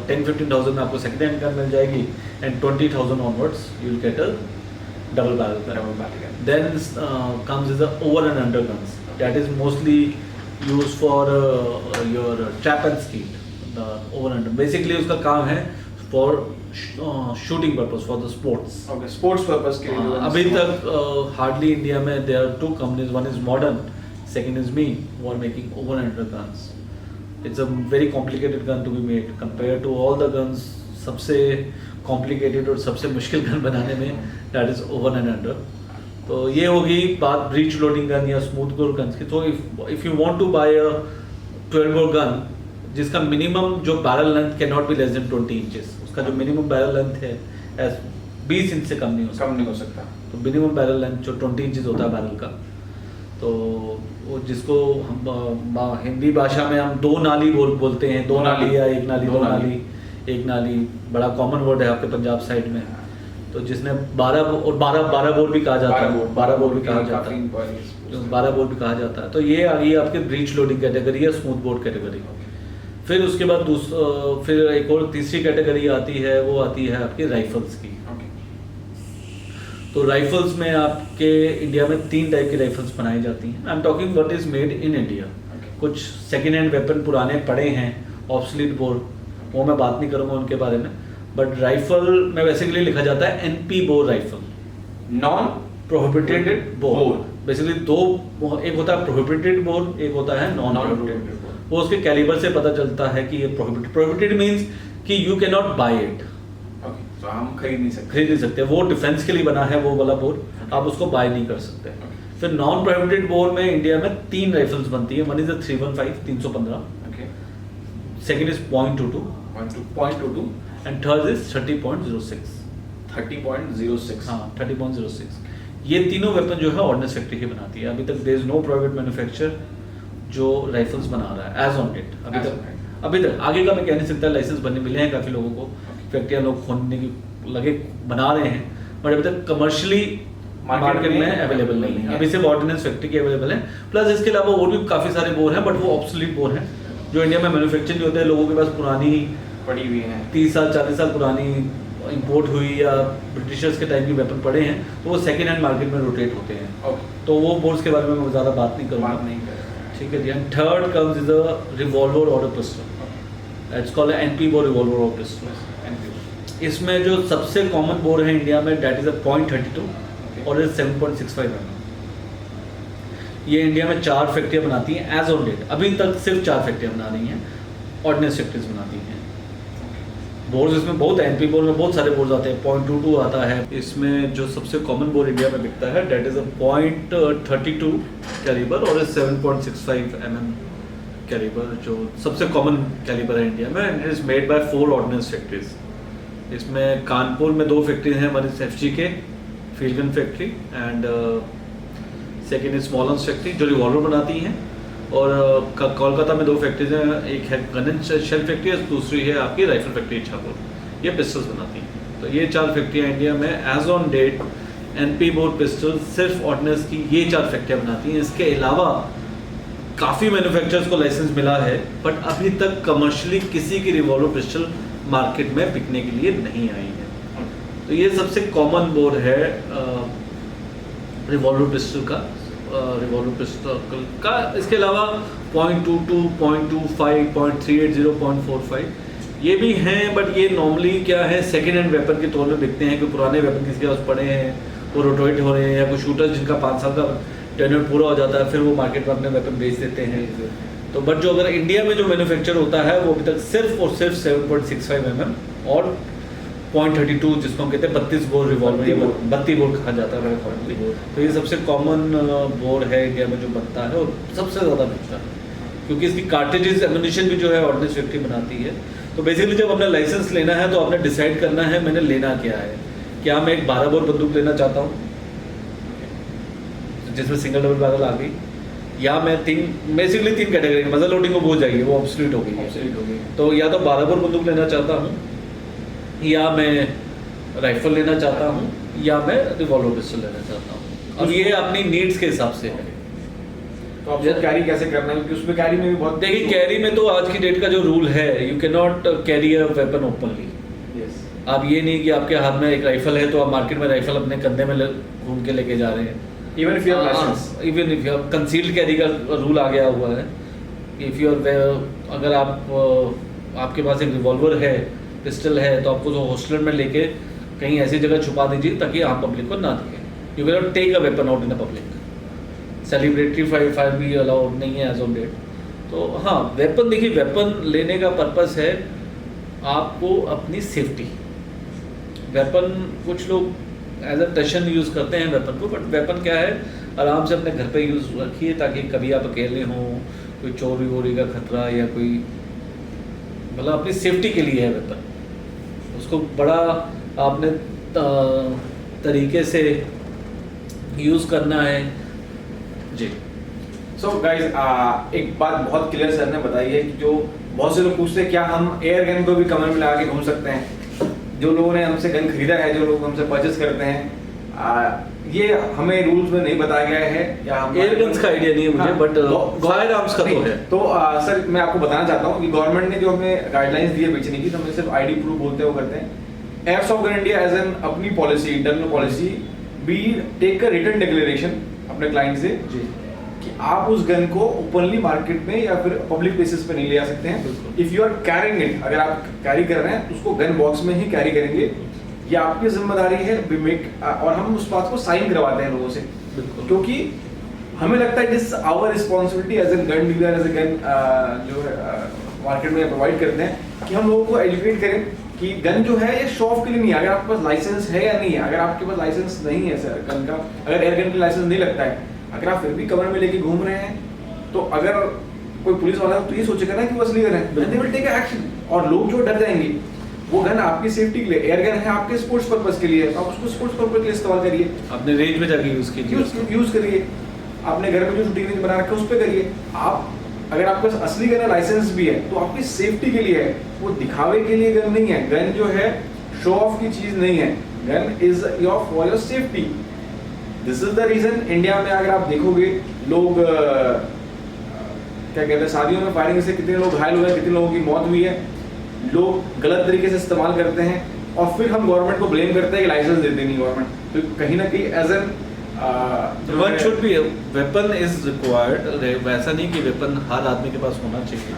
10-15,000 में आपको सेकंड हैंड गन मिल जाएगी, and 20,000 onwards you will get a double barrel gun. Then comes is the over and under guns, that is mostly used for your trap and steel. The over and under basically उसका काम है for shooting purpose, for the sports. Okay, sports purpose के लिए। अभी तक hardly India में there are 2 companies, one is Modern, second is me, who are making over and under guns. It's a very complicated gun to be made compared to all the guns. सबसे complicated और सबसे मुश्किल gun बनाने में that is over and under. तो ये होगी बात ब्रीच लोडिंग गन या स्मूथ बोर गन्स की। तो if you want to buy a 12 bore gun जिसका मिनिमम जो barrel length can not be less than 20 inches, उसका जो मिनिमम बैरल लेंथ है 20 इंच से कम नहीं हो सकता। तो मिनिमम बैरल लेंथ जो 20 इंचेस होता है बैरल का, तो वो जिसको हम हिंदी भाषा में हम 2 नाली बोलते हैं, 2 नाली या 1 नाली, 2 नाली 1 नाली, बड़ा कॉमन वर्ड है आपके पंजाब साइड में। तो जिसने 12 बोर भी कहा जाता है, 12 बोर भी कहा जाता है, जो 12 बोर भी कहा जाता है। तो ये आ गई आपकी ब्रीच लोडिंग कैटेगरी या स्मूथ बोर्ड कैटेगरी। फिर उसके बाद फिर एक और तीसरी कैटेगरी आती है, वो आती है आपकी राइफल्स की। तो राइफल्स में आपके इंडिया में 3 टाइप की राइफल्स बनाई जाती हैं। I am talking what is made in India. कुछ सेकेंड हैंड वेपन पुराने पड़े हैं, ऑब्सलीट बोर, वो मैं बात नहीं करूँगा उनके बारे में। बट राइफल में बेसिकली लिखा जाता है NP bore rifle, non prohibited bore. Basically 2, एक होता है प्रोहिबिटेड बोर, एक होता है नॉन प्रोहिबिटेड बोर। वो उसके कैलिबर से पता चलता है कि ये प्रोहिबिटेड मीन्स कि you can not buy it, तो हम खरीद नहीं सकते। वो डिफेंस के लिए बना है वो वाला बोर, आप उसको बाय नहीं कर सकते। फिर नॉन प्रोहिबिटेड बोर में इंडिया में 3 राइफल्स बनती है, one is 315 315, second is .22 and third is 30.06। हाँ, 30.06। ये तीनों वेपन जो है ऑर्डिनेंस फैक्ट्री ही बनाती है। अभी तक there is no private manufacturer जो राइफल्स बना रहा है एज ऑन डेट। अभी तक आगे का मैं कह नहीं सकता, लाइसेंस बनने मिले हैं काफ़ी लोगों को, फैक्ट्रियाँ लोग खोलने की लगे बना रहे हैं, बट अभी तक कमर्शियली मार्केट में अवेलेबल नहीं है। अभी सिर्फ ऑर्डिनेंस फैक्ट्री के अवेलेबल है। प्लस इसके अलावा और भी काफ़ी सारे बोर हैं, बट वो ऑब्सोलीट बोर हैं जो इंडिया में मैन्युफैक्चर नहीं होते हैं। लोगों के पास पुरानी पड़ी हुई हैं, 30 साल 40 साल पुरानी इंपोर्ट हुई या ब्रिटिशर्स के टाइम की वेपन पड़े हैं, तो वो सेकेंड हैंड मार्केट में रोटेट होते हैं। तो वो बोर्ड्स के बारे में मैं ज़्यादा बात नहीं करूँगा। ठीक है जी। And third comes is a revolver और a pistol, it's called NP bore revolver और पिस्टल। इसमें जो सबसे कॉमन बोर है इंडिया में दैट इज अ .32 और 7.65 mm। ये इंडिया में 4 फैक्ट्रियाँ बनाती हैं एज ऑन डेट। अभी तक सिर्फ 4 फैक्ट्रियाँ बना रही हैं, ऑर्डिनेंस फैक्ट्रीज बनाती हैं। बोर्ड इसमें बहुत है, NP बोर में बहुत सारे बोर्ड आते हैं, .22 आता है। इसमें जो सबसे कॉमन बोर्ड इंडिया में बिकता है दैट इज अ .32 कैलिबर और 7.65 mm कैलिबर, जो सबसे कॉमन कैलिबर है इंडिया में। And it is made by 4 ordnance factories. इसमें कानपुर में 2 फैक्ट्रीज हैं, one is FGK field gun factory and second is small arms factory जो रिवॉल्वर बनाती हैं, और कोलकाता में 2 फैक्ट्रीज हैं, एक है गन एंड शेल फैक्ट्री, दूसरी है आपकी राइफल फैक्ट्री इच्छापुर, ये पिस्टल्स बनाती हैं। तो ये 4 फैक्ट्रियाँ इंडिया में as on date NP bore pistol सिर्फ ऑर्डिनेंस की ये 4 फैक्ट्रियाँ बनाती हैं। इसके अलावा काफ़ी मैन्युफैक्चरर्स को लाइसेंस मिला है, बट अभी तक कमर्शियली किसी की रिवॉल्वर पिस्टल मार्केट में बिकने के लिए नहीं आई है। तो ये सबसे कॉमन बोर है रिवॉल्वर पिस्टल का। इसके अलावा 0.22, 0.25, 0.380, 0.45 ये भी हैं, बट ये नॉर्मली क्या है सेकेंड हैंड वेपन के तौर में बिकते हैं कि पुराने वेपन किसी के पास पड़े हैं, वो रोटोवेट हो रहे हैं, या कोई शूटर जिनका 5 साल का टेन्योर पूरा हो जाता है, फिर वो मार्केट में अपने वेपन बेच देते हैं। तो बट जो अगर इंडिया में जो मैन्युफैक्चर होता है वो अभी तक सिर्फ और सिर्फ 7.65 mm और 0.32 जिसको हम कहते हैं 32 बोर रिवॉल्वर या 32 बोर कहा जाता है मेरे। तो ये सबसे कॉमन बोर है इंडिया में जो बनता है और सबसे ज़्यादा बिकता है, क्योंकि इसकी कार्टेजेस एम्युनिशन भी जो है ऑर्डिनेंस फैक्ट्री बनाती है। तो बेसिकली जब अपना लाइसेंस लेना है तो आपने डिसाइड करना है मैंने लेना क्या है। क्या मैं एक 12 बोर बंदूक लेना चाहता हूँ जिसमें सिंगल डबल बैरल आ गई, या मैं बेसिकली 3 कैटेगरी में मजल लोडिंग को हो जाएगी, वो ऑब्सोल्यूट हो गई। तो या तो 12 बोर बंदूक लेना चाहता हूँ, या मैं राइफल लेना चाहता हूँ, या मैं रिवॉल्वर पिस्टल लेना चाहता हूँ। अब ये अपनी नीड्स के हिसाब से है। तो आपको कैरी कैसे करना है, क्योंकि उसमें कैरी में भी बहुत, देखिए कैरी में तो आज की डेट का जो रूल है, you can not carry a weapon openly. आप ये नहीं कि आपके हाथ में एक राइफल है तो आप मार्केट में राइफल अपने कंधे में घूम के लेके जा रहे हैं। Even if you have license, even if you have concealed carry का रूल आ गया हुआ है। इफ यू आर, अगर आप आपके पास एक रिवॉल्वर है, पिस्टल है, तो आपको जो हॉस्टल में लेके कहीं ऐसी जगह छुपा दीजिए ताकि आप पब्लिक को ना दिखें। You can not take a weapon out in the public. Celebratory fire भी अलाउड नहीं है एज ऑन डेट। तो हाँ, वेपन देखिए, वेपन लेने का पर्पस है आपको अपनी सेफ्टी। वेपन कुछ लोग एज अ टशन यूज़ करते हैं वेपन को, बट वेपन क्या है, आराम से अपने घर पे यूज़ रखिए ताकि कभी आप अकेले हों, कोई चोरी वोरी का खतरा या कोई, मतलब अपनी सेफ्टी के लिए है वेपन। उसको बड़ा आपने तरीके से यूज़ करना है जी। सो गाइज एक बात बहुत क्लियर सर ने बताई है कि जो बहुत से लोग पूछते हैं क्या हम एयर गन को भी कमर में लगा के घूम सकते हैं। जो लोगों ने हमसे गन खरीदा है, जो लोग हमसे परचेस करते हैं, ये हमें रूल्स में नहीं बताया गया है, या हम एयर गन्स का आइडिया नहीं है मुझे, बट फायर आर्म्स का तो है। तो सर मैं आपको बताना चाहता हूँ कि गवर्नमेंट ने जो हमें गाइडलाइंस दी है बेचने की, तो हमें सिर्फ आईडी प्रूफ बोलते हो करते हैं। Airsoft gun India as an अपनी policy, internal policy, we take a written declaration अपने क्लाइंट से कि आप उस गन को ओपनली मार्केट में या फिर पब्लिक प्लेसेस पे नहीं ले आ सकते हैं। If you are carrying it, अगर आप कैरी कर रहे हैं तो उसको गन बॉक्स में ही कैरी करेंगे, ये आपकी जिम्मेदारी है। वी मेक, और हम उस बात को साइन करवाते हैं लोगों से, क्योंकि हमें लगता है this our responsibility as an gun dealer, as a gun जो मार्केट में प्रोवाइड करते हैं, कि हम लोगों को एजुकेट करें कि गन जो है ये शो ऑफ के लिए नहीं है। अगर आपके पास लाइसेंस है या नहीं है, अगर आपके पास लाइसेंस नहीं है सर गन का, अगर एयर गन का लाइसेंस नहीं लगता है, अगर आप फिर भी कमर में लेके घूम रहे हैं, तो अगर कोई पुलिस वाला तो ये सोचेगा ना कि वो असली गन है, दे विल टेक एक्शन। और लोग जो डर जाएंगे, वो गन आपकी सेफ्टी के लिए, एयर गन है आपके स्पोर्ट्स पर्पस के लिए, आप उसको स्पोर्ट्स पर्पस के लिए इस्तेमाल करिए, अपने रेंज में जाके यूज कीजिए, यूज करिए, आपने घर में जो शूटिंग रेंज बना रखा है उस पर करिए। आप अगर आपके पास असली गन है, लाइसेंस भी है, तो आपकी सेफ्टी के लिए है, वो दिखावे के लिए गन नहीं है। गन जो है शो ऑफ की चीज नहीं है, gun is your for your safety. This is the reason India में अगर आप देखोगे लोग क्या कहते हैं, शादियों में फायरिंग से कितने लोग घायल हुए हैं, कितने लोगों की मौत हुई है, लोग गलत तरीके से इस्तेमाल करते हैं, और फिर हम गवर्नमेंट को ब्लेम करते हैं कि लाइसेंस देते नहीं गवर्नमेंट। तो कहीं ना कहीं as an one should be, weapon is required. वैसा नहीं कि वेपन हर आदमी के पास होना चाहिए।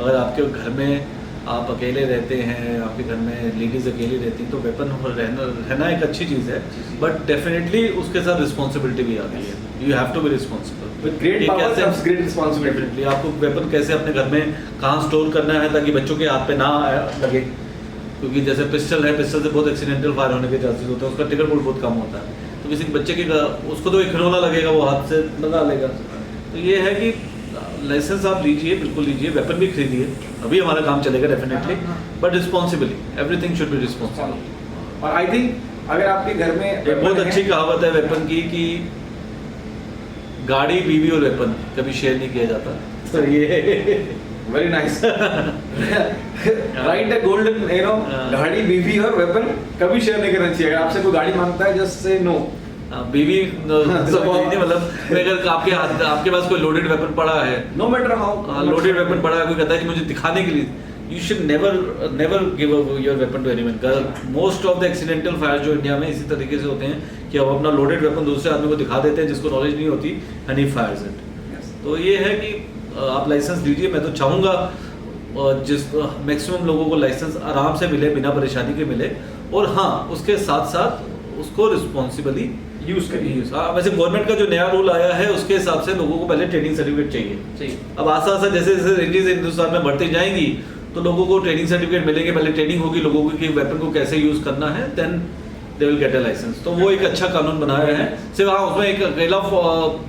अगर आपके घर में आप अकेले रहते हैं, आपके घर में लेडीज अकेली रहती हैं, तो वेपन रहना एक अच्छी चीज़ है, बट डेफिनेटली उसके साथ रिस्पॉन्सिबिलिटी भी आती है। You have to be responsible with great power comes great responsibility. आपको वेपन कैसे अपने घर में कहाँ स्टोर करना है ताकि बच्चों के हाथ पे ना लगे, क्योंकि जैसे पिस्टल है, पिस्टल से बहुत एक्सीडेंटल फायर होने के चांसेस होते हैं, उसका ट्रिगर पॉइंट बहुत कम होता है। तो किसी बच्चे के उसको तो एक खिलौना लगेगा, वो हाथ से लगा लेगा। तो ये है कि लाइसेंस आप लीजिए, बिल्कुल लीजिए, वेपन भी खरीदिए, अभी हमारा काम चलेगा definitely, but responsibly, everything should be responsible. और आई थिंक अगर आपके घर में एक बहुत अच्छी कहावत है वेपन की कि गाड़ी, बीवी और वेपन कभी शेयर नहीं किया जाता। तो ये वेरी नाइस, राइट, गोल्डन, गाड़ी, बीवी और वेपन कभी शेयर नहीं करना चाहिए। अगर आपसे कोई गाड़ी मांगता है, जस्ट से नो। बीवी मतलब अगर आपके पास कोई लोडेड वेपन पड़ा है, no matter how loaded weapon पड़ा है, कोई कहता है कि मुझे दिखाने के लिए, you should never give your weapon to anyone. Most of the accidental fire जो इंडिया में इसी तरीके से होते हैं कि अब अपना लोडेड वेपन दूसरे आदमी को दिखा देते हैं जिसको नॉलेज नहीं होती, एंड ही फायर्स इट। तो ये है कि आप लाइसेंस दीजिए। मैं तो चाहूँगा जिस मैक्सिमम लोगों को लाइसेंस आराम से मिले, बिना परेशानी के मिले, और हाँ उसके साथ साथ उसको रिस्पॉन्सिबली यूज करिए। वैसे गवर्नमेंट का जो नया रूल आया है उसके हिसाब से लोगों को पहले ट्रेनिंग सर्टिफिकेट चाहिए। अब आस्ता आस्ता जैसे जैसे रेंजेस हिंदुस्तान में बढ़ती जाएंगी तो लोगों को ट्रेनिंग सर्टिफिकेट मिलेंगे। पहले ट्रेनिंग होगी लोगों को कि वेपन को कैसे यूज करना है, then they will get a license. तो वो एक अच्छा कानून बनाया है। सिर्फ हाँ उसमें एक अकेला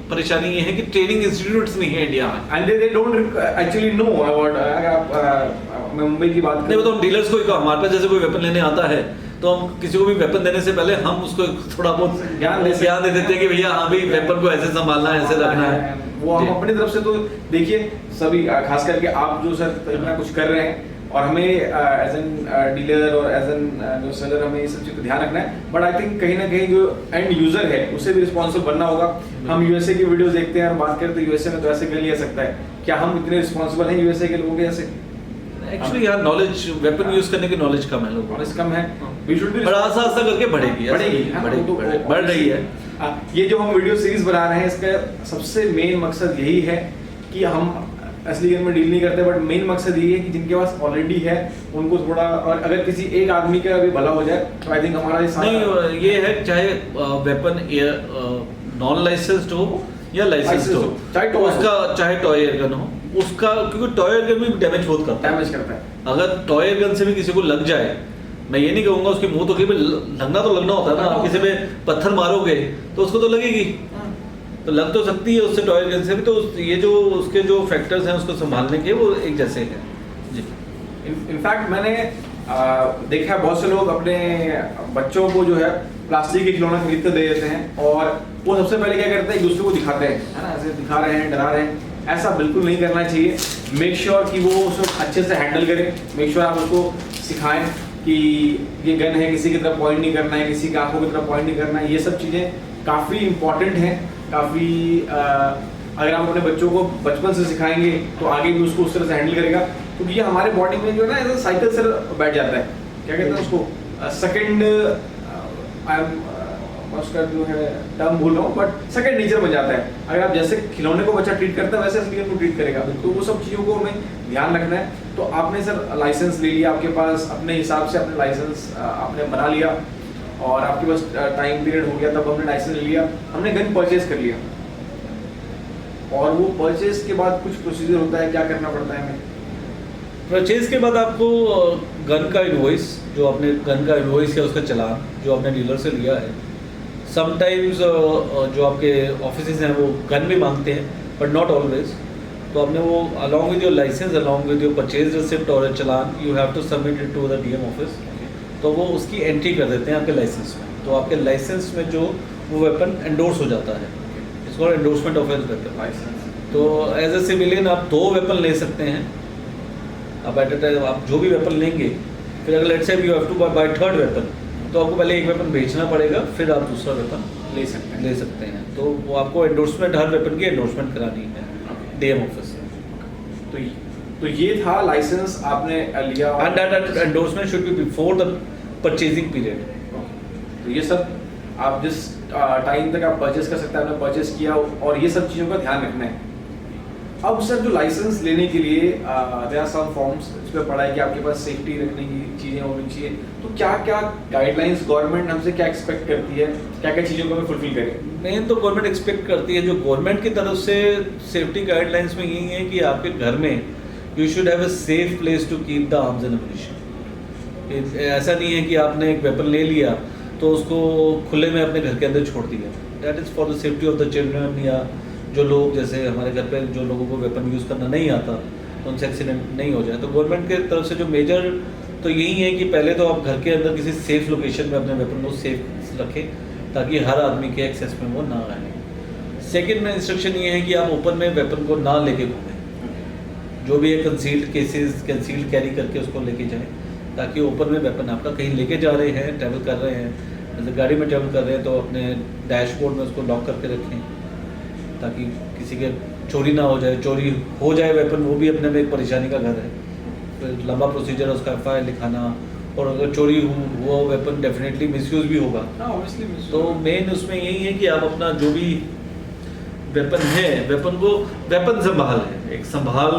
परेशानी ये है कि ट्रेनिंग इंस्टीट्यूट्स नहीं है इंडिया में, and they don't actually know about. अगर आप मुंबई की बात नहीं, वो तो हम डीलर्स को ही कहा, हमारे पास जैसे कोई वेपन लेने आता है तो हम किसी को भी वेपन देने से पहले हम उसको थोड़ा बहुत ज्ञान दे देते हैं कि भैया हाँ भाई वेपन को ऐसे संभालना है, ऐसे रखना है। वो हम अपनी तरफ से तो देखिए सभी, खास करके आप जो सर इतना कुछ कर रहे हैं और हमें एज एन डीलर और एज एन जो सेलर हमें ये सब चीज़ का ध्यान रखना है। बट आई थिंक कहीं ना कहीं जो एंड यूजर है उसे भी रिस्पॉन्सिबल बनना होगा। हम यूएसए की वीडियोस देखते हैं और बात करते हैं यूएसए में तो ऐसे कर लिया सकता है, क्या हम इतने रिस्पॉन्सिबल हैं यूएसए के लोगों के जैसे? एक्चुअली यार नॉलेज, वेपन यूज करने की नॉलेज कम है लोगों को, नॉलेज कम है। वी शुड बी बड़ा आस्ता आस्ता करके बढ़ेगी बढ़ रही है। ये जो हम वीडियो सीरीज बना रहे हैं इसका सबसे मेन मकसद यही है कि हम असली गेम में डील नहीं करते, बट मेन मकसद यही है कि जिनके पास ऑलरेडी है उनको थोड़ा, और अगर किसी एक आदमी का भी भला हो जाए तो आई थिंक हमारा नहीं ये है, चाहे वेपन नॉन लाइसेंस्ड हो या लाइसेंस्ड हो, चाहे टॉय एयरगन हो उसका, क्योंकि टॉय एयरगन भी डैमेज बहुत करता है। अगर टॉय एयरगन से भी किसी को लग जाए, मैं ये नहीं कहूंगा उसकी मुंह तो कि लगना तो लगना होता है ना, किसी पे पत्थर मारोगे तो उसको तो लगेगी, तो लग तो सकती है उससे टॉय गन से भी। तो ये जो उसके जो फैक्टर्स हैं उसको संभालने के वो एक जैसे हैं जी। इनफैक्ट मैंने देखा है बहुत से लोग अपने बच्चों को जो है प्लास्टिक के खिलौना खरीद कर दे देते हैं और वो सबसे पहले क्या करते हैं एक दूसरे को दिखाते हैं, है ना, ऐसे दिखा रहे हैं, डरा रहे हैं। ऐसा बिल्कुल नहीं करना चाहिए। मेक श्योर कि वो उसको अच्छे से हैंडल करें। मेक श्योर आप उसको सिखाएं कि ये गन है, किसी की तरफ पॉइंट नहीं करना है, किसी की आंखों की तरफ पॉइंट नहीं करना है। ये सब चीज़ें काफ़ी इंपॉर्टेंट हैं, काफ़ी अगर आप अपने बच्चों को बचपन से सिखाएंगे तो आगे भी उसको उस तरह से हैंडल करेगा, क्योंकि ये हमारे बॉडी में जो है ना ऐसा साइकिल से बैठ जाता है। क्या कहते हैं उसको, सेकंड उसका जो है टर्म भूल रहा हूँ, बट सेकंड नेचर बन जाता है। अगर आप जैसे खिलौने को बच्चा ट्रीट करता है वैसे असली को ट्रीट करेगा, तो वो सब चीज़ों को हमें ध्यान रखना है। तो आपने सर लाइसेंस ले लिया, आपके पास अपने हिसाब से अपने लाइसेंस आपने बना लिया और आपके पास टाइम पीरियड हो गया, तब हमने लाइसेंस ले लिया, हमने गन परचेज कर लिया। और वो परचेज के बाद कुछ प्रोसीजर होता है, क्या करना पड़ता है हमें? परचेज के बाद आपको गन का इनवॉइस, जो आपने गन का इनवॉइस या उसका चालान जो आपने डीलर से लिया है, समटाइम्स जो आपके ऑफिसेज हैं वो गन भी मांगते हैं बट नॉट ऑलवेज। तो आपने वो along with your license, along with your purchase receipt और challan, you have to submit it to the DM office. तो वो उसकी एंट्री कर देते हैं आपके लाइसेंस में। तो आपके लाइसेंस में जो वो वेपन एंडोर्स हो जाता है, इसको एंडोर्समेंट ऑफ लाइसेंस। तो एज ए सिविलियन आप 2 वेपन ले सकते हैं। आप एट अ टाइम आप जो भी वेपन लेंगे, फिर अगर let's say you have to buy 3rd weapon, तो आपको पहले एक वेपन बेचना पड़ेगा, फिर आप दूसरा वेपन ले सकते हैं। तो वो आपको एंडोर्समेंट, हर वेपन की एंडोर्समेंट करानी है डीएम ऑफिस से। तो ये था लाइसेंस आपने लिया, and that endorsement should be before the purchasing period. तो ये सब आप जिस टाइम तक आप परचेज कर सकते हैं आपने परचेज किया, और ये सब चीज़ों का ध्यान रखना है। अब सर जो लाइसेंस लेने के लिए देयर आर सम फॉर्म्स, इस पर पढ़ा है कि आपके पास सेफ्टी रखने की चीज़ें होनी चाहिए। तो क्या क्या गाइडलाइंस गवर्नमेंट हमसे क्या एक्सपेक्ट करती है, क्या क्या चीज़ों को हमें फुलफिल करें? मेन तो गवर्नमेंट एक्सपेक्ट करती है, जो गवर्नमेंट की तरफ से सेफ्टी गाइडलाइंस में यही है कि आपके घर में you should have a safe place to keep the arms and ammunition. ऐसा नहीं है कि आपने एक वेपन ले लिया तो उसको खुले में अपने घर के अंदर छोड़ दिया। That is for the safety of the children, या जो लोग जैसे हमारे घर पे जो लोगों को वेपन यूज़ करना नहीं आता तो उनसे एक्सीडेंट नहीं हो जाए। तो गवर्नमेंट की तरफ से जो मेजर तो यही है कि पहले तो आप घर के अंदर किसी सेफ लोकेशन में अपने वेपन को सेफ रखें, ताकि हर आदमी के एक्सेस में वो ना आए। सेकेंड में इंस्ट्रक्शन ये है कि आप ओपन में वेपन को ना लेके घूमें, जो भी है कंसील्ड कैरी करके उसको लेके जाएं, ताकि ओपन में वेपन आपका कहीं लेके जा रहे हैं, ट्रैवल कर रहे हैं, जैसे गाड़ी में ट्रैवल कर रहे हैं तो अपने डैशबोर्ड में उसको लॉक करके रखें, ताकि किसी के चोरी ना हो जाए। चोरी हो जाए वेपन, वो भी अपने में एक परेशानी का घर है, फिर लंबा प्रोसीजर है उसका, FIR लिखाना, और अगर चोरी हुआ वेपन डेफिनेटली मिसयूज़ भी होगा। तो मेन उसमें यही है कि आप अपना जो भी वेपन है, वेपन संभाल है, एक संभाल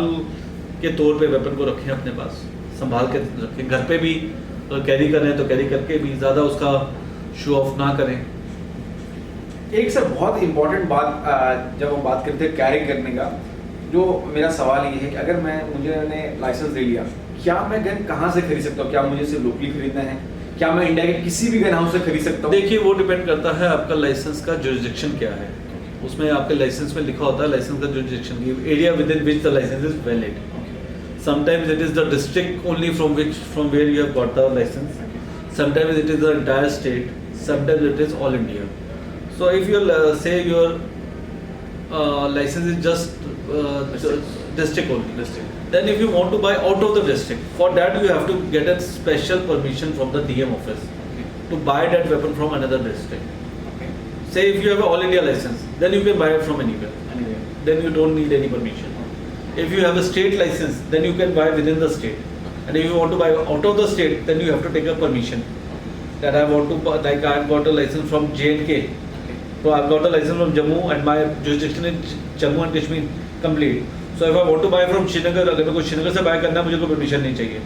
के तौर पे वेपन को रखें अपने पास, संभाल के रखें। घर पे भी कैरी करें तो कैरी करके भी ज़्यादा उसका शो ऑफ ना करें। एक सर बहुत इंपॉर्टेंट बात, जब हम बात करते हैं कैरी करने का, जो मेरा सवाल ये है कि अगर मैंने लाइसेंस ले लिया, क्या मैं गन कहाँ से खरीद सकता हूँ? क्या मुझे सिर्फ लोकली खरीदना है? क्या मैं इंडिया के किसी भी गन हाउस से खरीद सकता हूँ? देखिए, वो डिपेंड करता है आपका लाइसेंस का जुरिसडिक्शन क्या है। उसमें आपके लाइसेंस में लिखा होता है लाइसेंस का jurisdiction, area within which the license is valid. Sometimes it is the district only from where you have got the license. Sometimes it is the entire state. Sometimes it is all India. So if you say your license is just district only, then if you want to buy out of the district, for that you have to get a special permission from the DM office to buy that weapon from another district. Say if you have an all India license, then you can buy it from anywhere. Then you don't need any permission. If you have a state license, then you can buy within the state. And if you want to buy out of the state, then you have to take a permission. That I want to buy, like I've got a license from J&K. So I've got a license from Jammu and my jurisdiction is Jammu and Kashmir complete. So if I want to buy from Srinagar, अगर मेरे को श्रीनगर से bye करना है, मुझे कोई permission नहीं चाहिए।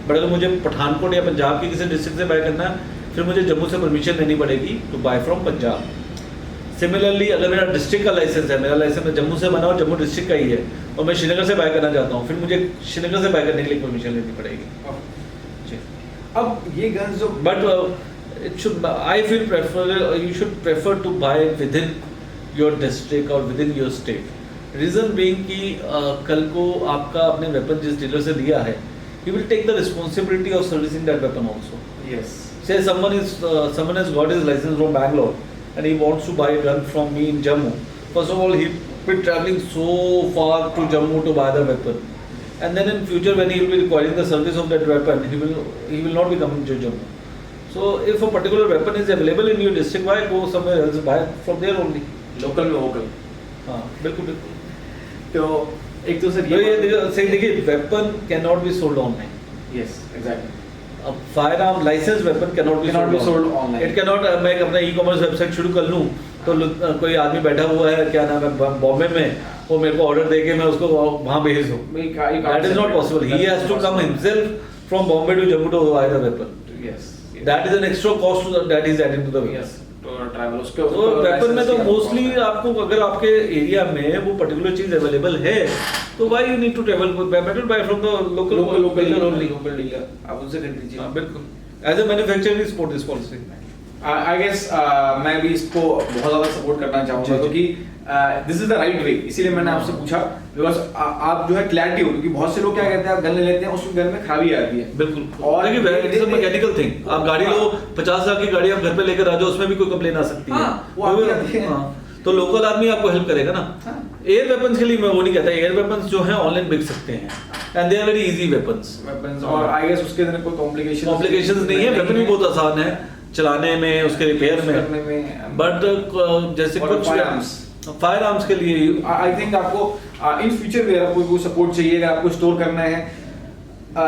बट अगर मुझे पठानकोट या पंजाब की किसी डिस्ट्रिक्ट से बाय करना है, फिर मुझे जम्मू से परमिशन लेनी पड़ेगी to buy from Punjab. Similarly अगर मेरा डिस्ट्रिक्ट का लाइसेंस है, मेरा लाइसेंस मैं जम्मू से बना और जम्मू डिस्ट्रिक्ट का ही है, और मैं श्रीनगर से बाय करना चाहता हूँ, फिर मुझे श्रीनगर से बाय करने के लिए परमिशन लेनी पड़ेगी। अब ये गन्स जो but it should, I feel you should prefer to buy with in your district और with in your state. Reason being कि कल को आपका अपने वेपन जिस डीलर से लिया है, he will take the responsibility of servicing that weapon also. Yes. Say someone has got his license from Bangalore and he wants to buy a gun from me in Jammu. First of all, he will be traveling so far to Jammu to buy the weapon, and then in future when he will be requiring the service of that weapon, he will not be coming to Jammu. So if a particular weapon is available in your district, why go somewhere else, buy from there only. Local में vocal. हाँ, बिल्कुल बिल्कुल। तो एक तो sir ये सही देखिए, weapon can not be sold online. Yes exactly. अब fire arm license weapon can not be sold online. It can not, मैं अपना ई-कॉमर्स वेबसाइट शुरू कर लूँ तो कोई आदमी बैठा हुआ है, क्या नाम है, बॉम्बे में, वो मेरे को ऑर्डर देके मैं उसको वहाँ भेज दूँ। That is not possible. He has to come himself from Bombay to Jammu to buy the weapon. Yes, that is an extra cost that is added to the weapon. Travel उसके तो वेपन में तो मोस्टली आपको, अगर आपके एरिया में वो particular चीज अवेलेबल है, तो why you need to travel, better buy from the local dealer only. Local dealer आप उनसे खरीद लीजिए। हां बिल्कुल, as a manufacturer we support this policy. I guess मैं भी इसको बहुत ज्यादा सपोर्ट करना चाहूंगा, क्योंकि this is the right way. इसीलिए मैंने आपसे पूछा, बिकॉज आप जो है क्लैरिटी हो, क्योंकि बहुत से लोग क्या कहते हैं, आप गन ले लेते हैं, उसकी गन में खराबी आती है। बिल्कुल। और देखिए, it is a mechanical thing. आप गाड़ी लो, 50 लाख की गाड़ी आप घर पे लेकर आ जाओ, उसमें भी कोई कंप्लेन आ सकती है। वो आपकी आती है। तो लोकल आदमी आपको हेल्प करेगा ना। एयर वेपन्स के लिए मैं वो नहीं कहता, एयर वेपन्स जो है ऑनलाइन बिक सकते हैं, and they are very easy weapons. और आई गेस उसके अंदर कोई कॉम्प्लिकेशंस नहीं है, वेपन भी बहुत आसान है चलाने में, उसके रिपेयर में। बट जैसे कुछ फायर आर्म्स के लिए आई थिंक आपको इन फ्यूचर में आपको कोई सपोर्ट चाहिए, अगर आपको स्टोर करना है।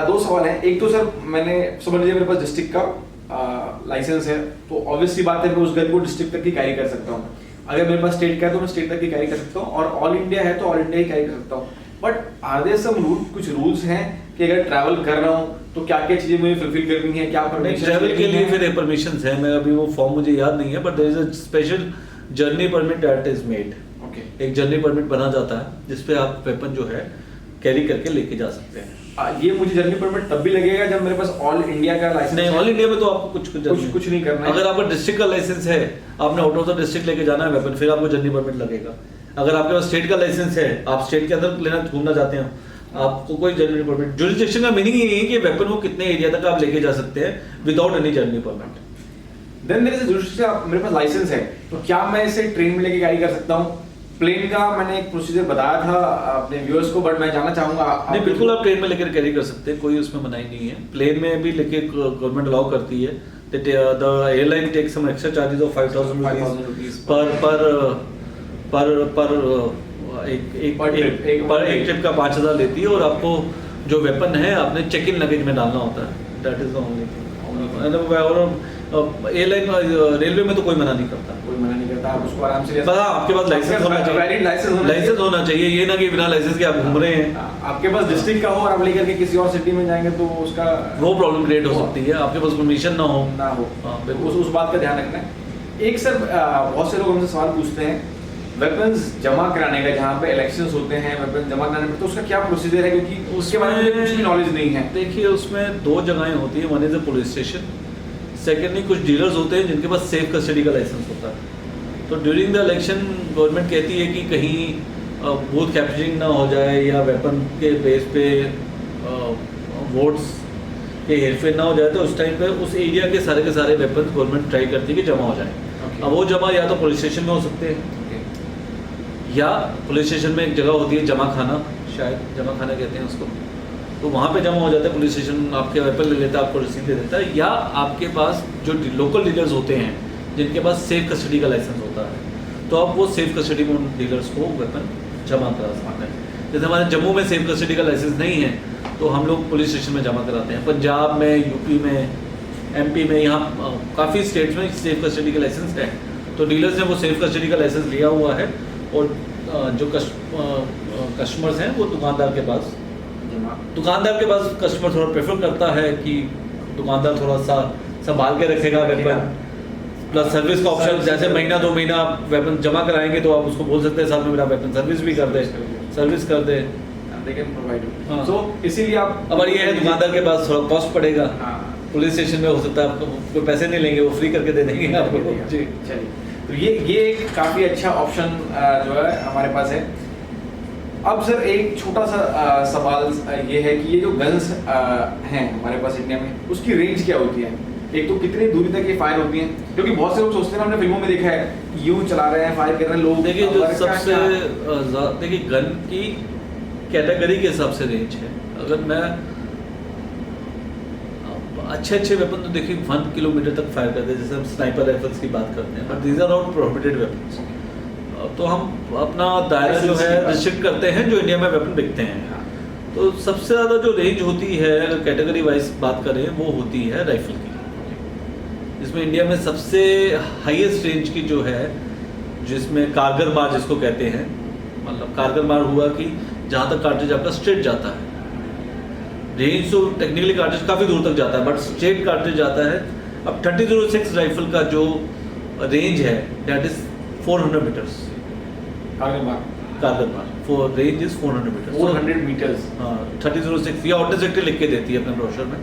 दो सवाल हैं। एक तो सर, मैंने समझ लीजिए मेरे पास डिस्ट्रिक्ट का लाइसेंस है, तो ऑब्वियसली बात है मैं उस गन को डिस्ट्रिक्ट तक ही कैरी कर सकता हूँ। अगर मेरे पास स्टेट का है तो मैं स्टेट तक ही कैरी कर सकता हूँ, और ऑल इंडिया है तो ऑल इंडिया ही कैरी कर सकता हूँ। बट आर देयर सम कुछ रूल्स हैं कि अगर ट्रैवल कर रहा हूँ तो क्या क्या चीजें मुझे फुलफिल करनी है, क्या परमिशन ट्रैवल के लिए फिर परमिशंस है। मैं अभी वो फॉर्म मुझे याद नहीं है, but there is a special journey permit that is made. एक जर्नी परमिट बना जाता है जिसपे आप वेपन जो है कैरी करके लेके जा सकते हैं। ये मुझे जर्नी परमिट तब भी लगेगा जब मेरे पास ऑल इंडिया का लाइसेंस नहीं, ऑल इंडिया में तो आपको कुछ नहीं करना है। अगर आपका डिस्ट्रिक्ट का लाइसेंस है, आपने आउट ऑफ द डिस्ट्रिक्ट लेके जाना है वेपन, फिर आपको जर्नी परमिट लगेगा। अगर आपके पास स्टेट का लाइसेंस है, आप स्टेट के अंदर लेना घूमना चाहते हैं, आपको कोई जर्नी परमिट। जुरिसडिक्शन का मीनिंग ये है कि वेपन को कितने एरिया तक आप लेके जा सकते हैं without any journey permit. Then there is a jurisdiction. मेरे पास लाइसेंस है, तो क्या मैं इसे ट्रेन में लेके कैरी कर सकता हूँ? प्लेन का मैंने एक प्रोसीजर बताया था अपने व्यूअर्स को, बट मैं जानना चाहूंगा। नहीं, बिल्कुल आप ट्रेन में लेकर कैरी कर सकते हैं, कोई उसमें मनाही नहीं है। प्लेन में भी लेके गवर्नमेंट अलाउ करती है। The airline takes some extra charges of 5000 rupees पर एक ट्रिप का 5000 लेती है, और आपको जो वेपन है आपने चेक इन लगेज में डालना होता है। That is the only thing. और एयरलाइन रेलवे में तो कोई मना नहीं करता। कोई मना नहीं करता, आप उसको आराम से बस हाँ, आपके पास लाइसेंस होना चाहिए, वैलिड लाइसेंस होना चाहिए, ये ना कि बिना लाइसेंस के आप घूम रहे हैं। आपके पास डिस्ट्रिक्ट का हो और आप लेकर के किसी और सिटी में जाएंगे तो उसका वो प्रॉब्लम क्रिएट हो सकती है, आपके पास परमिशन ना हो। हाँ, उस बात का ध्यान रखना है। एक सर बहुत से लोग हमसे सवाल पूछते हैं वेपन्स जमा कराने का, जहाँ पे इलेक्शंस होते हैं वेपन जमा कराने में, तो उसका क्या प्रोसीजर है, क्योंकि उसके बारे में कुछ भी नॉलेज नहीं है। देखिए उसमें 2 जगहें होती है, one is a police station, secondly कुछ डीलर्स होते हैं जिनके पास सेफ कस्टडी का लाइसेंस होता है। तो ड्यूरिंग द इलेक्शन गवर्नमेंट कहती है कि कहीं बूथ कैप्चरिंग ना हो जाए या वेपन के बेस पे वोट्स के हेरफेर ना हो जाए, तो उस टाइम पे उस एरिया के सारे वेपन गवर्नमेंट ट्राई करती है कि जमा हो जाए। अब वो जमा या तो पुलिस स्टेशन में हो सकते हैं, या पुलिस स्टेशन में एक जगह होती है जमा खाना, शायद जमा खाना कहते हैं उसको, तो वहाँ पे जमा हो जाता है। पुलिस स्टेशन आपके वेपन ले लेता है, आपको रसीद दे देता है। या आपके पास जो लोकल डीलर्स होते हैं जिनके पास सेफ कस्टडी का लाइसेंस होता है, तो आप वो सेफ कस्टडी में उन डीलर्स को वेपन जमा करा सकते हैं। जैसे हमारे जम्मू में सेफ कस्टडी का लाइसेंस नहीं है, तो हम लोग पुलिस स्टेशन में जमा कराते हैं। पंजाब में, यूपी में, एमपी में, यहाँ काफ़ी स्टेट्स में सेफ कस्टडी का लाइसेंस है, तो डीलर्स ने वो सेफ कस्टडी का लाइसेंस लिया हुआ है, और जो कस्टमर्स हैं वो दुकानदार के पास कस्टमर थोड़ा प्रेफर करता है कि दुकानदार थोड़ा सा संभाल के रखेगा वेपन, प्लस सर्विस का ऑप्शन, जैसे महीना 2 महीना वेपन जमा कराएंगे तो आप उसको बोल सकते हैं साथ में मेरा वेपन सर्विस भी कर दे, सर्विस कर दे, तो इसीलिए आप अब ये है दुकानदार के पास थोड़ा कॉस्ट पड़ेगा। पुलिस स्टेशन में हो सकता है आपको कोई पैसे नहीं लेंगे, वो फ्री करके दे देंगे आपको। जी चलिए, तो ये एक काफ़ी अच्छा ऑप्शन जो है हमारे पास है। अब सर एक छोटा सा सवाल ये है कि ये जो गन्स हैं हमारे पास इंडिया में, उसकी रेंज क्या होती है? एक तो कितनी दूरी तक ये फायर होती हैं, क्योंकि बहुत से लोग सोचते हैं, हमने फिल्मों में देखा है यूं चला रहे हैं, फायर कर रहे हैं लोग। देखिए जो सबसे देखिए गन की कैटेगरी के हिसाब से रेंज है। अगर मैं अच्छे वेपन तो देखिए 1 किलोमीटर तक फायर करते हैं, जैसे हम स्नाइपर राइफल्स की बात करते हैं, but these are not prohibited weapons. तो हम अपना दायरा जो है रिस्ट्रिक्ट करते हैं जो इंडिया में वेपन बिकते हैं। तो सबसे ज़्यादा जो रेंज होती है, अगर कैटेगरी वाइज बात करें, वो होती है राइफल की, जिसमें इंडिया में सबसे हाईएस्ट रेंज की जो है, जिसमें कारगर मार जिसको कहते हैं, मतलब कारगर मार हुआ कि जहाँ तक कार्ट्रिज आपका स्ट्रेट जाता है। रेंज तो टेक्निकली कार्ट्रिज काफ़ी दूर तक जाता है, बट स्ट्रेट कार्ट्रिज जाता है। अब 3006 राइफल का जो रेंज है दैट इज 400 मीटर्स। कारगर मार for range is 400 meters. 400 meters. हाँ, 3006 ये ऑटोसेक्टर लिख के देती है अपने ब्रोशर में।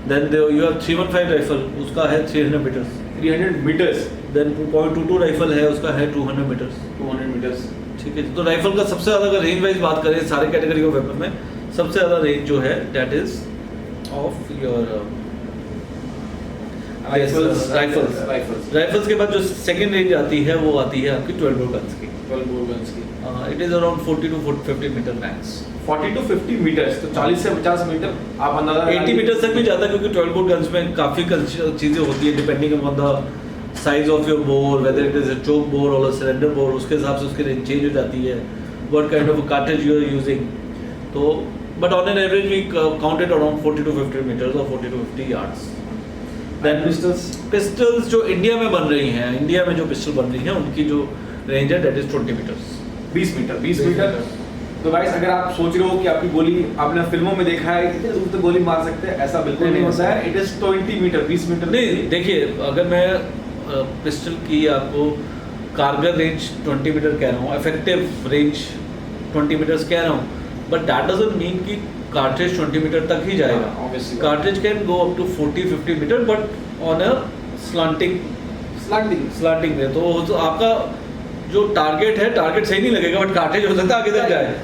देन यू हैव 315 राइफल, उसका है 300 मीटर्स। 300 मीटर्स। देन 2.22 राइफल है, उसका है 200 मीटर्स। 200 मीटर्स, ठीक है। तो राइफल का सबसे ज़्यादा अगर रेंज वाइज बात करें सारे कैटेगरी ऑफ वेपन में, सबसे ज़्यादा रेंज जो है that is of your rifles के बाद जो सेकंड रेंज आती है वो आती है आपकी 12 बोर गन्स की। 12 बोर गन्स की it is around 40 to 50 meter max. 40 to 50 meters, तो 40 से 50 मीटर आप अंदाजा 80 मीटर तक भी जाता है, क्योंकि 12 बोर गन्स में काफ़ी चीज़ें होती है depending upon the size of your bore, whether it is a choke bore और सिलेंडर बोर, उसके हिसाब से उसकी रेंज चेंज हो जाती है, what kind of cartridge you are using. तो but on an average we counted around 40 to 50 metres और 40 to 50 यार्ड्स। देन पिस्टल्स जो इंडिया में बन रही हैं, इंडिया में जो पिस्टल बन रही हैं उनकी जो रेंज है दैट इज 20 मीटर्स। 20 मीटर। तो गाइस अगर आप सोच रहे हो कि आपकी गोली आपने फिल्मों में देखा है इतने दूर तक गोली मार सकते हैं, ऐसा बिल्कुल नहीं होता है। इट इज 20 मीटर, 20 मीटर नहीं। देखिए अगर मैं पिस्टल की आपको कारगर रेंज 20 मीटर कह रहा हूँ, इफेक्टिव रेंज 20 मीटर्स कह रहा हूँ, बट दैट डजंट मीन कि कार्ट्रिज 20 मीटर तक ही जाएगा। Cartridge can go up to 40-50 meter but on a slanting में। तो आपका जो टारगेट है, टारगेट सही नहीं लगेगा, बट कार्ट्रिज हो सकता है आगे तक जाए।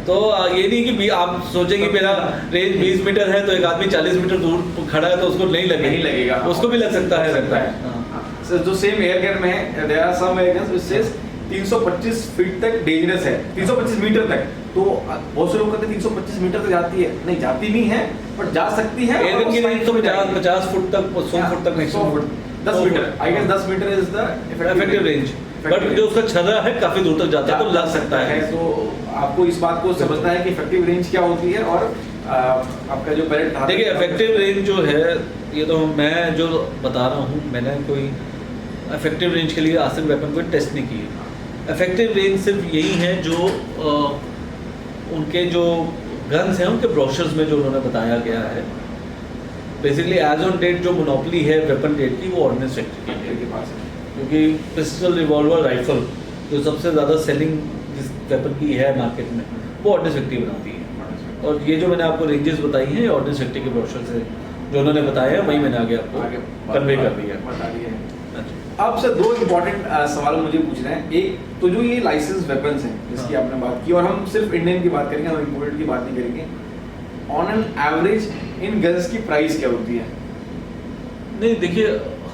तो ये नहीं कि आप सोचेंगे मेरा रेंज 20 मीटर है तो एक आदमी 40 मीटर दूर खड़ा है तो उसको नहीं लगेगा, उसको भी लग सकता है। जो सेम एयर गन में है, there are some air guns which says 325 feet तक डेंजरस है, 325 मीटर तक। तो बहुत से लोग कहते हैं 325 मीटर तक जाती है, नहीं जाती नहीं है, बट जा सकती है। एयर गन की रेंज तो 50 फुट तक, 100 फुट तक, 100 foot, 10 meter, I guess 10 meter is the effective range. But जो उसका छर्रा है काफी दूर तक जाता है तो लग सकता है। तो आपको इस बात को समझना है कि इफेक्टिव रेंज क्या होती है और आपका जो पैलेट। देखिए इफेक्टिव रेंज जो है ये तो मैं जो बता रहा हूँ, मैंने कोई इफेक्टिव रेंज के लिए आज तक वेपन कोई टेस्ट नहीं की है। इफेक्टिव रेंज सिर्फ यही है जो उनके जो गन्स हैं उनके ब्रोशर्स में जो उन्होंने बताया गया है। बेसिकली एज ऑन डेट जो मोनोपली है वेपन डेट की वो ऑर्डिनेंस सेक्टर के पास है, क्योंकि पिस्टल, रिवॉल्वर, राइफल जो सबसे ज़्यादा सेलिंग जिस वेपन की है मार्केट में वो ऑर्डिनेंस सेक्टर बनाती है। और ये जो मैंने आपको रेंजेस बताई हैं ऑर्डिनेंस सेक्टर के ब्रोशर से जो उन्होंने बताया है वही मैंने आगे आपको कन्वे कर दिया बता दिया है। अब सर दो इम्पोर्टेंट सवाल मुझे पूछना है। एक तो जो ये लाइसेंस वेपन्स हैं जिसकी आपने बात की, और हम सिर्फ इंडियन की बात करेंगे, हम इम्पोर्टेड की बात नहीं करेंगे। On an average in guns की प्राइस क्या होती है? नहीं देखिए,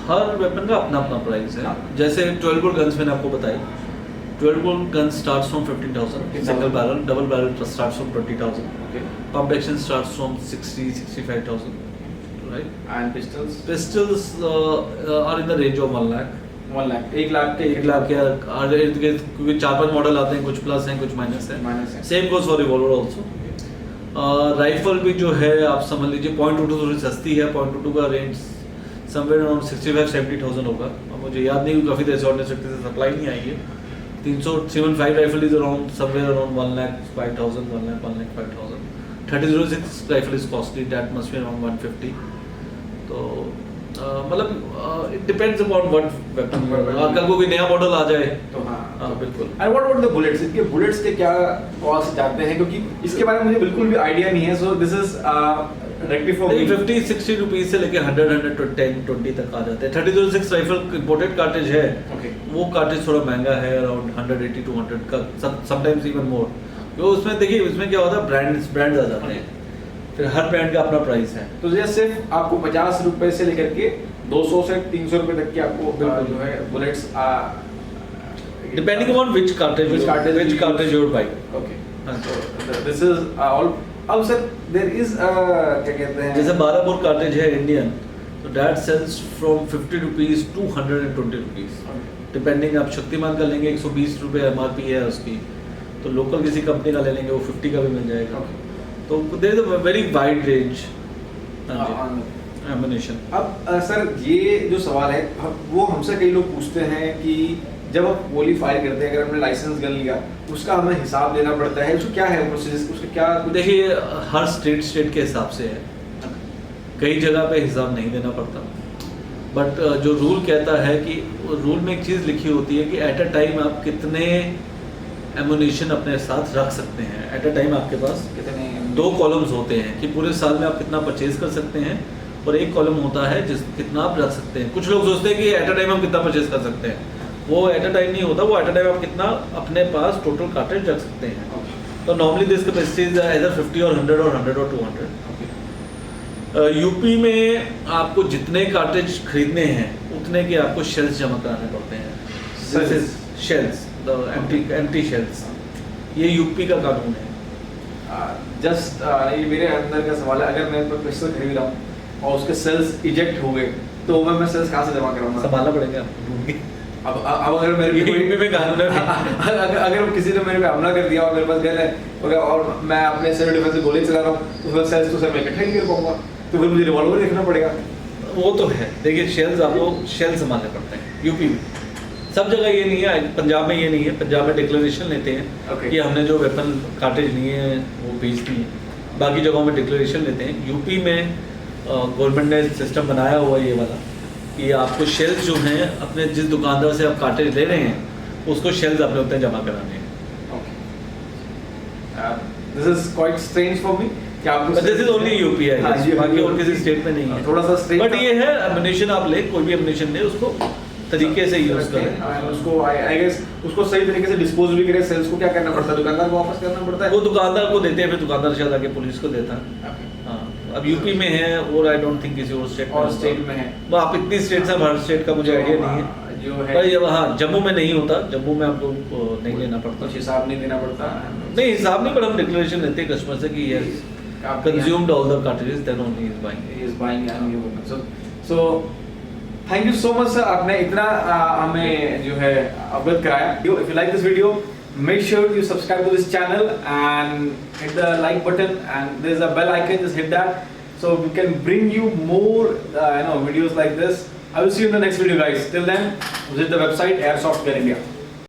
हर वेपन का अपना अपना प्राइस है। जैसे 12 बोर गन्स मैंने आपको बताई, 12 bore gun starts from 15,000, single barrel, double barrel starts from 20,000, pump action starts from 60-65,000, right? And pistols? Pistols are in the range of 1 lakh. 1 lakh, 1 lakh के 1 लाख या क्योंकि 4-5 मॉडल आते हैं, कुछ प्लस हैं कुछ माइनस है। Same goes for revolver also. Rifle भी जो है आप समझ लीजिए .22 थोड़ी सस्ती है, .22 का रेंज समवेयर अराउंड 65-70,000 होगा। अब मुझे याद नहीं, काफ़ी देर से ऑर्डिनेंस सेक्टर से सप्लाई नहीं आई है। 375 rifle is around somewhere around 1,05,000, 1,05,000। 3006 rifle is costly, that must be around 150। तो मतलब it depends upon what weapon. कल को कोई नया मॉडल आ जाए तो हाँ बिल्कुल। And what about the bullets? इनके बुलेट्स के क्या कॉस्ट जाते हैं? क्योंकि इसके बारे में मुझे बिल्कुल भी आइडिया नहीं है। सो this is directly for me. 50-60 rupees से लेके 100-110-20 तक आ जाते हैं। 3006 राइफल इंपोर्टेड कार्टेज है, वो कार्टेज थोड़ा महंगा है, अराउंड 180-200 का, समटाइम्स इवन मोर। तो उसमें देखिए उसमें क्या होता है, ब्रांड्स आ जाते हैं, फिर हर ब्रांड का अपना प्राइस है। तो ये सिर्फ आपको 50 रुपए से लेकर के 200 से 300 रुपए तक के आपको जो है bullets depending upon which cartridge your bike. Okay, so this is all. अब सर देयर इज क्या कहते हैं, जैसे 12 बोर कार्टेज है इंडियन, तो that sells from 50 rupees to 120 rupees, depending. आप शक्तिमान का लेंगे 120 रुपये MRP है उसकी, तो लोकल किसी कंपनी का ले लेंगे वो 50 का भी मिल जाएगा। तो there is a very wide range ammunition. अब सर ये जो सवाल है वो हमसे कई लोग पूछते हैं कि जब आप गोली फायर करते हैं, अगर हमने लाइसेंस गन लिया, उसका हमें हिसाब देना पड़ता है, उसको क्या है प्रोसेस, उसका क्या? देखिए हर स्टेट के हिसाब से है, कई जगह पे हिसाब नहीं देना पड़ता, बट जो रूल कहता है कि रूल में एक चीज़ लिखी होती है कि एट अ टाइम आप कितने एमुनेशन अपने साथ रख सकते हैं। एट अ टाइम आपके पास कितने 2 कॉलम्स होते हैं कि पूरे साल में आप कितना परचेज कर सकते हैं, और एक कॉलम होता है जिस कितना आप रख सकते हैं। कुछ लोग सोचते हैं कि एट अ टाइम हम कितना परचेज कर सकते हैं, वो एट अ टाइम नहीं होता, वो एट अ टाइम आप कितना अपने पास टोटल कार्टेज रख सकते हैं। तो normally this capacity is either 50 और 100 और 100 और 200। यूपी में आपको जितने कार्टेज खरीदने हैं उतने के आपको शेल्स जमा कराने पड़ते हैं। शेल्स, एम्प्टी शेल्स, ये यूपी का कानून है। जस्ट ये मेरे अंदर का सवाल है, अगर मैं पिस्टल खरीद रहा हूँ और उसके सेल्स इजेक्ट हो गए तो मैं सेल्स कहाँ से जमा कराऊंगा? संभालना पड़ेगा आपको ढूंढ के। अब अगर मेरे पे यूपी में कानून है अगर किसी ने मेरे पे हमला कर दिया और मेरे पास गन है और मैं अपने सेल्फ डिफेंस से गोली चला रहा हूँ, तो फिर सेल्स तो सर मैं इकट्ठा नहीं कर पाऊंगा, तो फिर मुझे रिवॉल्वर देखना पड़ेगा। वो तो है, देखिए शेल्स आपको शेल संभालने पड़ते हैं यूपी में। सब जगह ये नहीं है, पंजाब में ये नहीं है। पंजाब में डिक्लेरेशन लेते हैं कि हमने जो वेपन कार्टेज लिए हैं वो बेच दिए, बाकी जगहों में डिक्लेरेशन लेते हैं। यूपी में गवर्नमेंट ने सिस्टम बनाया हुआ है ये वाला कि आपको शेल्स जो हैं अपने जिस दुकानदार से आप कार्टेज ले रहे हैं उसको शेल्स अपने उतने जमा कराने हैं। This is quite strange for me कि आपको दिस इज ओनली यूपी है, बाकी और किसी स्टेट में नहीं है। थोड़ा सा स्ट्रेंज, बट ये है एमुनेशन आप ले, कोई भी एमुनेशन ले उसको तरीके से यूज करें, उसको आई गेस उसको सही तरीके से डिस्पोज भी करें। सेल्स को क्या करना पड़ता है? दुकानदार को वापस करना पड़ता है? वो दुकानदार को देते हैं, फिर दुकानदार शायद आके पुलिस को देता है। हाँ, अब यूपी में है और आई डोंट थिंक किसी और स्टेट में है। वो आप इतनी स्टेट से हर स्टेट का मुझे आइडिया नहीं है जो है। पर ये हाँ जम्मू में नहीं होता, जम्मू में आपको नहीं लेना पड़ता, कुछ हिसाब नहीं देना पड़ता। नहीं हिसाब नहीं, पर हम डिक्लेरेशन लेते हैं कस्टमर से कि yes consumed all the cartridges then only is buying. So thank you so much sir, आपने इतना हमें जो है अवगत कराया। If you like this video, make sure you subscribe to this channel and hit the like button, and there's a bell icon, just hit that so we can bring you more videos like this. I will see you in the next video, guys. Till then, visit the website Airsoft Gun India.